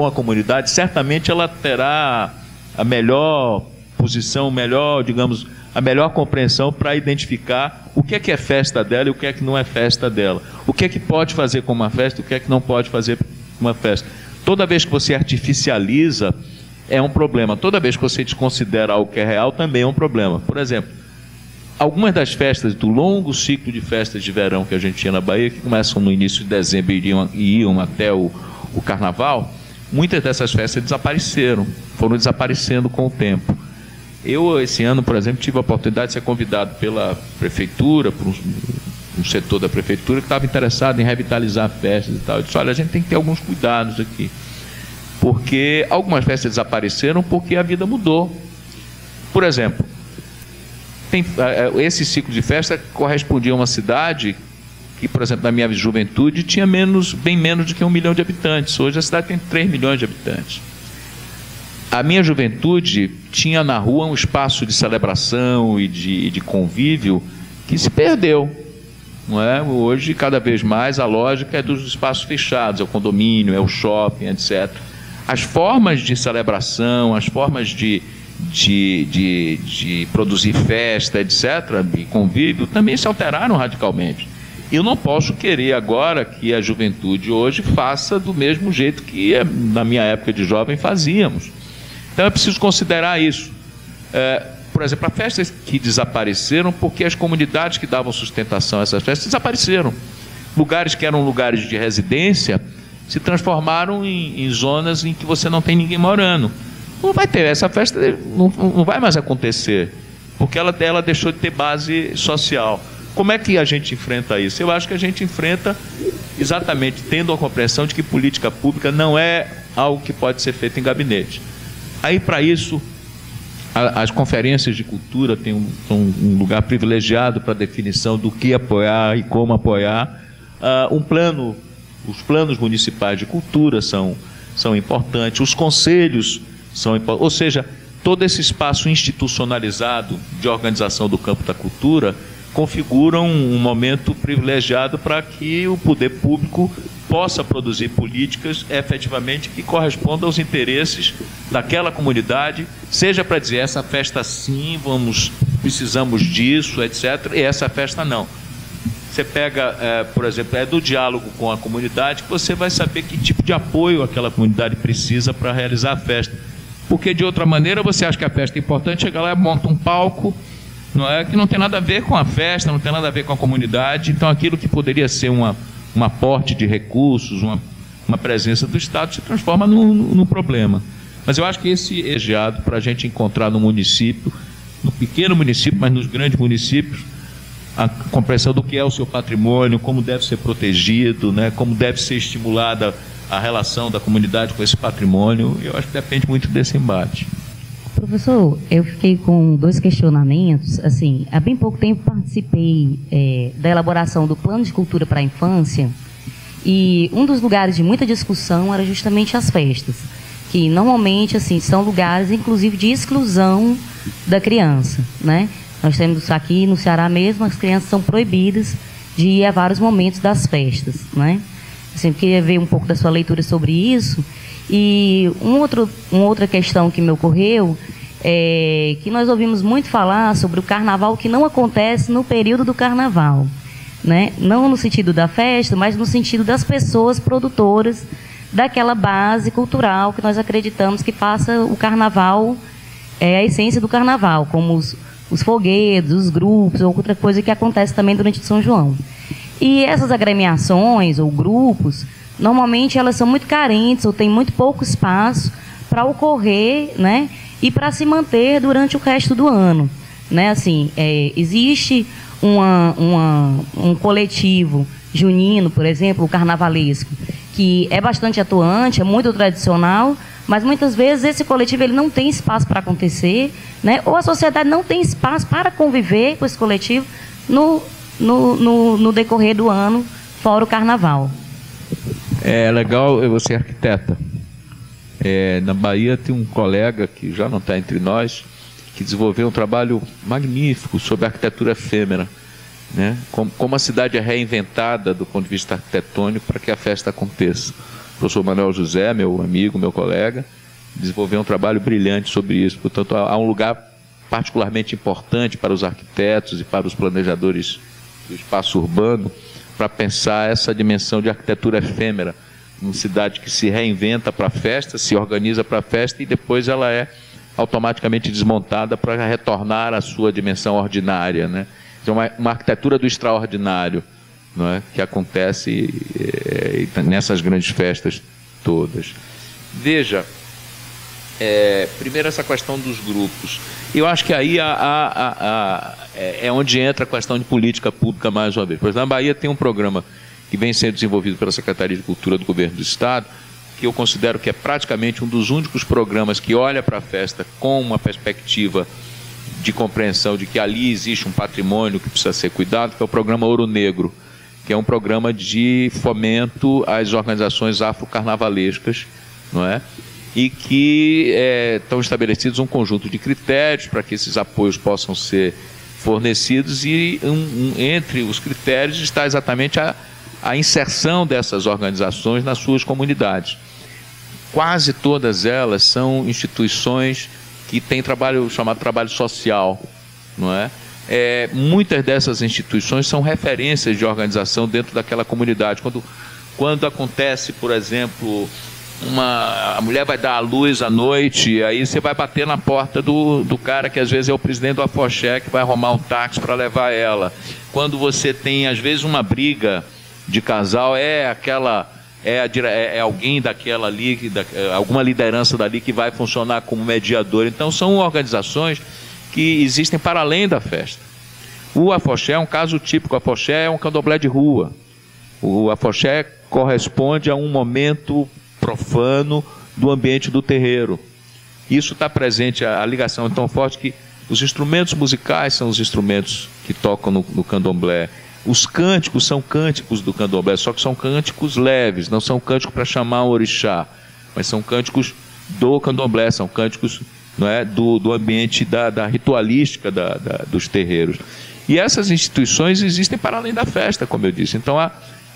a comunidade, certamente ela terá a melhor posição, a melhor compreensão para identificar o que é festa dela e o que é que não é festa dela. O que é que pode fazer como uma festa e o que é que não pode fazer como uma festa. Toda vez que você artificializa, é um problema. Toda vez que você desconsidera algo que é real, também é um problema. Por exemplo, algumas das festas do longo ciclo de festas de verão que a gente tinha na Bahia, que começam no início de dezembro e iam até o Carnaval, muitas dessas festas desapareceram, foram desaparecendo com o tempo. Eu, esse ano, por exemplo, tive a oportunidade de ser convidado pela prefeitura, por um setor da prefeitura que estava interessado em revitalizar festas e tal. Eu disse, olha, a gente tem que ter alguns cuidados aqui, porque algumas festas desapareceram porque a vida mudou. Por exemplo, esse ciclo de festa correspondia a uma cidade que, por exemplo, na minha juventude, tinha bem menos de que 1 milhão de habitantes. Hoje a cidade tem 3 milhões de habitantes. A minha juventude tinha na rua um espaço de celebração e de convívio que se perdeu, não é? Hoje, cada vez mais, a lógica é dos espaços fechados, é o condomínio, é o shopping, etc. As formas de celebração, as formas de produzir festa, etc., de convívio, também se alteraram radicalmente. Eu não posso querer agora que a juventude hoje faça do mesmo jeito que na minha época de jovem fazíamos. Então é preciso considerar isso. Por exemplo, há festas que desapareceram porque as comunidades que davam sustentação a essas festas desapareceram. Lugares que eram lugares de residência se transformaram em zonas em que você não tem ninguém morando. Não vai ter, essa festa não vai mais acontecer, porque ela deixou de ter base social. Como é que a gente enfrenta isso? Eu acho que a gente enfrenta exatamente tendo a compreensão de que política pública não é algo que pode ser feito em gabinete. Aí, para isso, as conferências de cultura têm um lugar privilegiado para a definição do que apoiar e como apoiar. Os planos municipais de cultura são importantes, os conselhos são importantes, ou seja, todo esse espaço institucionalizado de organização do campo da cultura configuram um momento privilegiado para que o poder público possa produzir políticas efetivamente que correspondam aos interesses daquela comunidade, seja para dizer essa festa sim, precisamos disso, etc., e essa festa não. Você pega, por exemplo, do diálogo com a comunidade, que você vai saber que tipo de apoio aquela comunidade precisa para realizar a festa. Porque, de outra maneira, você acha que a festa é importante, chega lá, monta um palco, que não tem nada a ver com a festa, não tem nada a ver com a comunidade. Então, aquilo que poderia ser um aporte de recursos, uma presença do Estado, se transforma num problema. Mas eu acho que esse é geado para a gente encontrar no município, no pequeno município, mas nos grandes municípios, a compreensão do que é o seu patrimônio, como deve ser protegido, como deve ser estimulada a relação da comunidade com esse patrimônio. Eu acho que depende muito desse embate. Professor, eu fiquei com 2 questionamentos. Assim, há bem pouco tempo participei da elaboração do Plano de Cultura para a Infância, e um dos lugares de muita discussão era justamente as festas, que normalmente assim, são lugares, inclusive, de exclusão da criança, né? Nós temos aqui no Ceará mesmo, as crianças são proibidas de ir a vários momentos das festas, né? Assim, eu queria ver um pouco da sua leitura sobre isso. E uma outra questão que me ocorreu é que nós ouvimos muito falar sobre o carnaval que não acontece no período do carnaval, né? Não no sentido da festa, mas no sentido das pessoas produtoras daquela base cultural que nós acreditamos que faça o carnaval, a essência do carnaval, como os foguetes, os grupos, ou outra coisa que acontece também durante São João. E essas agremiações ou grupos, normalmente elas são muito carentes ou têm muito pouco espaço para ocorrer, né, e para se manter durante o resto do ano. Né? Assim, existe um coletivo junino, por exemplo, o carnavalesco, que é bastante atuante, é muito tradicional, mas muitas vezes esse coletivo ele não tem espaço para acontecer, né? Ou a sociedade não tem espaço para conviver com esse coletivo no decorrer do ano, fora o carnaval. É legal você, arquiteta. Na Bahia tem um colega que já não está entre nós, que desenvolveu um trabalho magnífico sobre a arquitetura efêmera, né? Como a cidade é reinventada do ponto de vista arquitetônico para que a festa aconteça. O professor Manuel José, meu amigo, meu colega, desenvolveu um trabalho brilhante sobre isso. Portanto, há um lugar particularmente importante para os arquitetos e para os planejadores do espaço urbano para pensar essa dimensão de arquitetura efêmera, uma cidade que se reinventa para a festa, se organiza para a festa e depois ela é automaticamente desmontada para retornar à sua dimensão ordinária, né? Então, uma arquitetura do extraordinário, não é? Que acontece nessas grandes festas todas. Veja, primeiro essa questão dos grupos. Eu acho que aí é onde entra a questão de política pública mais uma vez. Por exemplo, na Bahia tem um programa que vem sendo desenvolvido pela Secretaria de Cultura do Governo do Estado, que eu considero que é praticamente um dos únicos programas que olha para a festa com uma perspectiva de compreensão de que ali existe um patrimônio que precisa ser cuidado, que é o programa Ouro Negro, que é um programa de fomento às organizações afro-carnavalescas, não é? E que estão estabelecidos um conjunto de critérios para que esses apoios possam ser fornecidos e entre os critérios está exatamente a inserção dessas organizações nas suas comunidades. Quase todas elas são instituições que têm trabalho chamado trabalho social, não é? Muitas dessas instituições são referências de organização dentro daquela comunidade. Quando acontece, por exemplo, a mulher vai dar à luz à noite, aí você vai bater na porta do cara que às vezes é o presidente do Afoxé, que vai arrumar um táxi para levar ela. Quando você tem, às vezes, uma briga de casal, alguém daquela ali, alguma liderança dali que vai funcionar como mediador. Então são organizações que existem para além da festa. O Afoxé é um caso típico. O Afoxé é um candomblé de rua. O Afoxé corresponde a um momento profano do ambiente do terreiro. Isso está presente, a ligação é tão forte que os instrumentos musicais são os instrumentos que tocam no candomblé. Os cânticos são cânticos do candomblé, só que são cânticos leves, não são cânticos para chamar um orixá, mas são cânticos do candomblé, são cânticos, não é, do ambiente da ritualística dos terreiros. E essas instituições existem para além da festa, como eu disse. Então,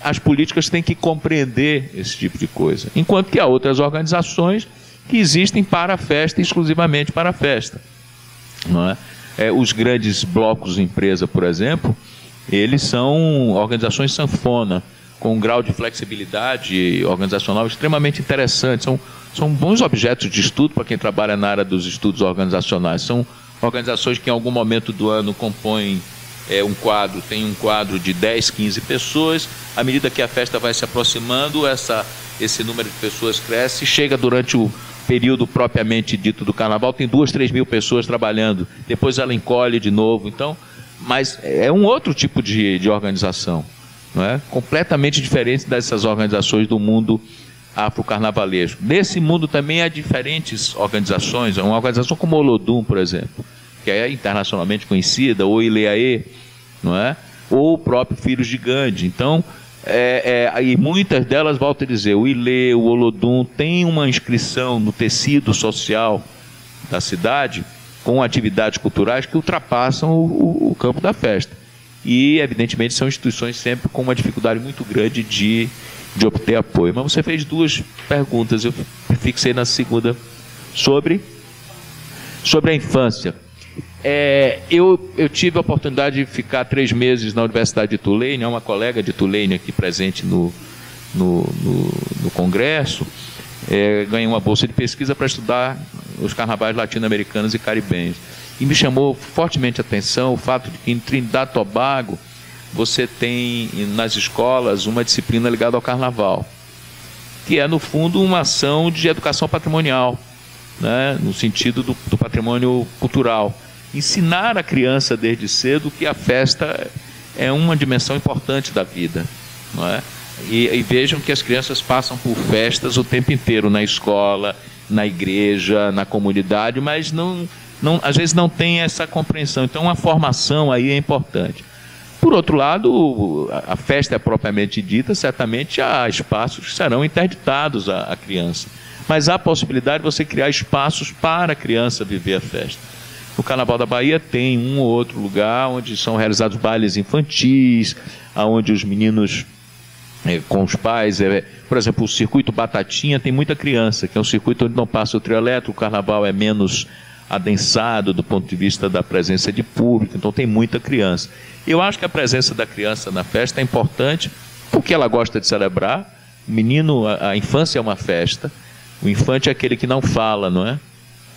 as políticas têm que compreender esse tipo de coisa. Enquanto que há outras organizações que existem para a festa, exclusivamente para a festa. Não é? Os grandes blocos de empresa, por exemplo, eles são organizações sanfona, com um grau de flexibilidade organizacional extremamente interessante. São bons objetos de estudo para quem trabalha na área dos estudos organizacionais. São organizações que em algum momento do ano compõem tem um quadro de 10, 15 pessoas. À medida que a festa vai se aproximando, esse número de pessoas cresce e chega durante o período propriamente dito do carnaval, tem 2, 3 mil pessoas trabalhando. Depois ela encolhe de novo. Então, mas é um outro tipo de organização, não é? Completamente diferente dessas organizações do mundo afro-carnavalesco. Nesse mundo também há diferentes organizações. Uma organização como o Olodum, por exemplo, que é internacionalmente conhecida, ou Ileaê, não é? Ou o próprio Filhos de Gandhi. Então, e muitas delas, volto a dizer, o Ilê, o Olodum, tem uma inscrição no tecido social da cidade com atividades culturais que ultrapassam o campo da festa. E, evidentemente, são instituições sempre com uma dificuldade muito grande de obter apoio. Mas você fez 2 perguntas, eu fixei na segunda, sobre a infância. Eu tive a oportunidade de ficar 3 meses na Universidade de Tulane, uma colega de Tulane aqui presente no no Congresso, ganhei uma bolsa de pesquisa para estudar os carnavais latino-americanos e caribenhos. E me chamou fortemente a atenção o fato de que em Trinidad e Tobago você tem nas escolas uma disciplina ligada ao carnaval, que é, no fundo, uma ação de educação patrimonial, né, no sentido do patrimônio cultural. Ensinar a criança desde cedo que a festa é uma dimensão importante da vida, não é? E vejam que as crianças passam por festas o tempo inteiro, na escola, na igreja, na comunidade, mas às vezes não tem essa compreensão. Então, uma formação aí é importante. Por outro lado, a festa é propriamente dita, certamente há espaços que serão interditados à criança. Mas há a possibilidade de você criar espaços para a criança viver a festa. No Carnaval da Bahia tem um ou outro lugar onde são realizados bailes infantis, onde os meninos com os pais, por exemplo, o circuito Batatinha tem muita criança, que é um circuito onde não passa o trio elétrico, o carnaval é menos adensado do ponto de vista da presença de público, então tem muita criança. Eu acho que a presença da criança na festa é importante porque ela gosta de celebrar. O menino, a infância é uma festa, o infante é aquele que não fala, não é?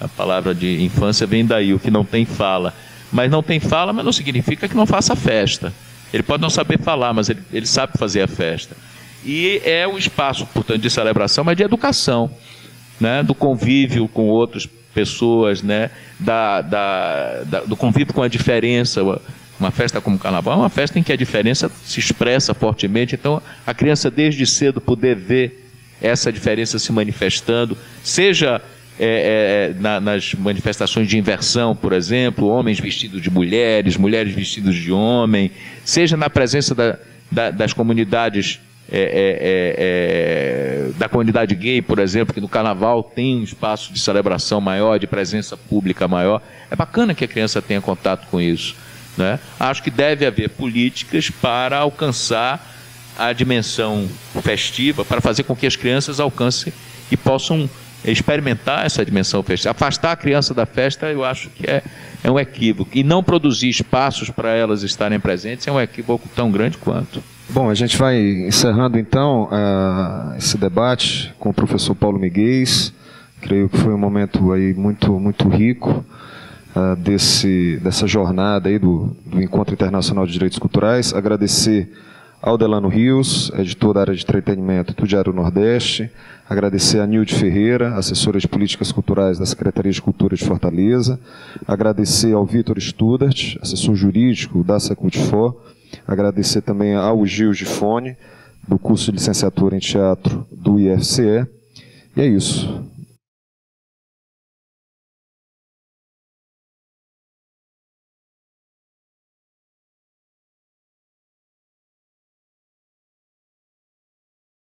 A palavra de infância vem daí, o que não tem fala. Mas não tem fala, mas não significa que não faça festa. Ele pode não saber falar, mas ele sabe fazer a festa. E é um espaço, portanto, de celebração, mas de educação, né? Do convívio com outras pessoas, né? Do convívio com a diferença. Uma festa como o Carnaval é uma festa em que a diferença se expressa fortemente. Então, a criança desde cedo poder ver essa diferença se manifestando, seja nas manifestações de inversão, por exemplo, homens vestidos de mulheres, mulheres vestidas de homem, seja na presença das comunidades, da comunidade gay, por exemplo, que no Carnaval tem um espaço de celebração maior, de presença pública maior. É bacana que a criança tenha contato com isso, né? Acho que deve haver políticas para alcançar a dimensão festiva, para fazer com que as crianças alcancem e possam experimentar essa dimensão festiva. Afastar a criança da festa, eu acho que é um equívoco. E não produzir espaços para elas estarem presentes é um equívoco tão grande quanto. Bom, a gente vai encerrando então esse debate com o professor Paulo Miguez. Creio que foi um momento aí muito, muito rico dessa jornada aí do Encontro Internacional de Direitos Culturais. Agradecer ao Delano Rios, editor da área de entretenimento do Diário Nordeste. Agradecer a Nilde Ferreira, assessora de políticas culturais da Secretaria de Cultura de Fortaleza. Agradecer ao Vitor Studart, assessor jurídico da Secult-For. Agradecer também ao Gil Gifone, do curso de licenciatura em teatro do IFCE. E é isso.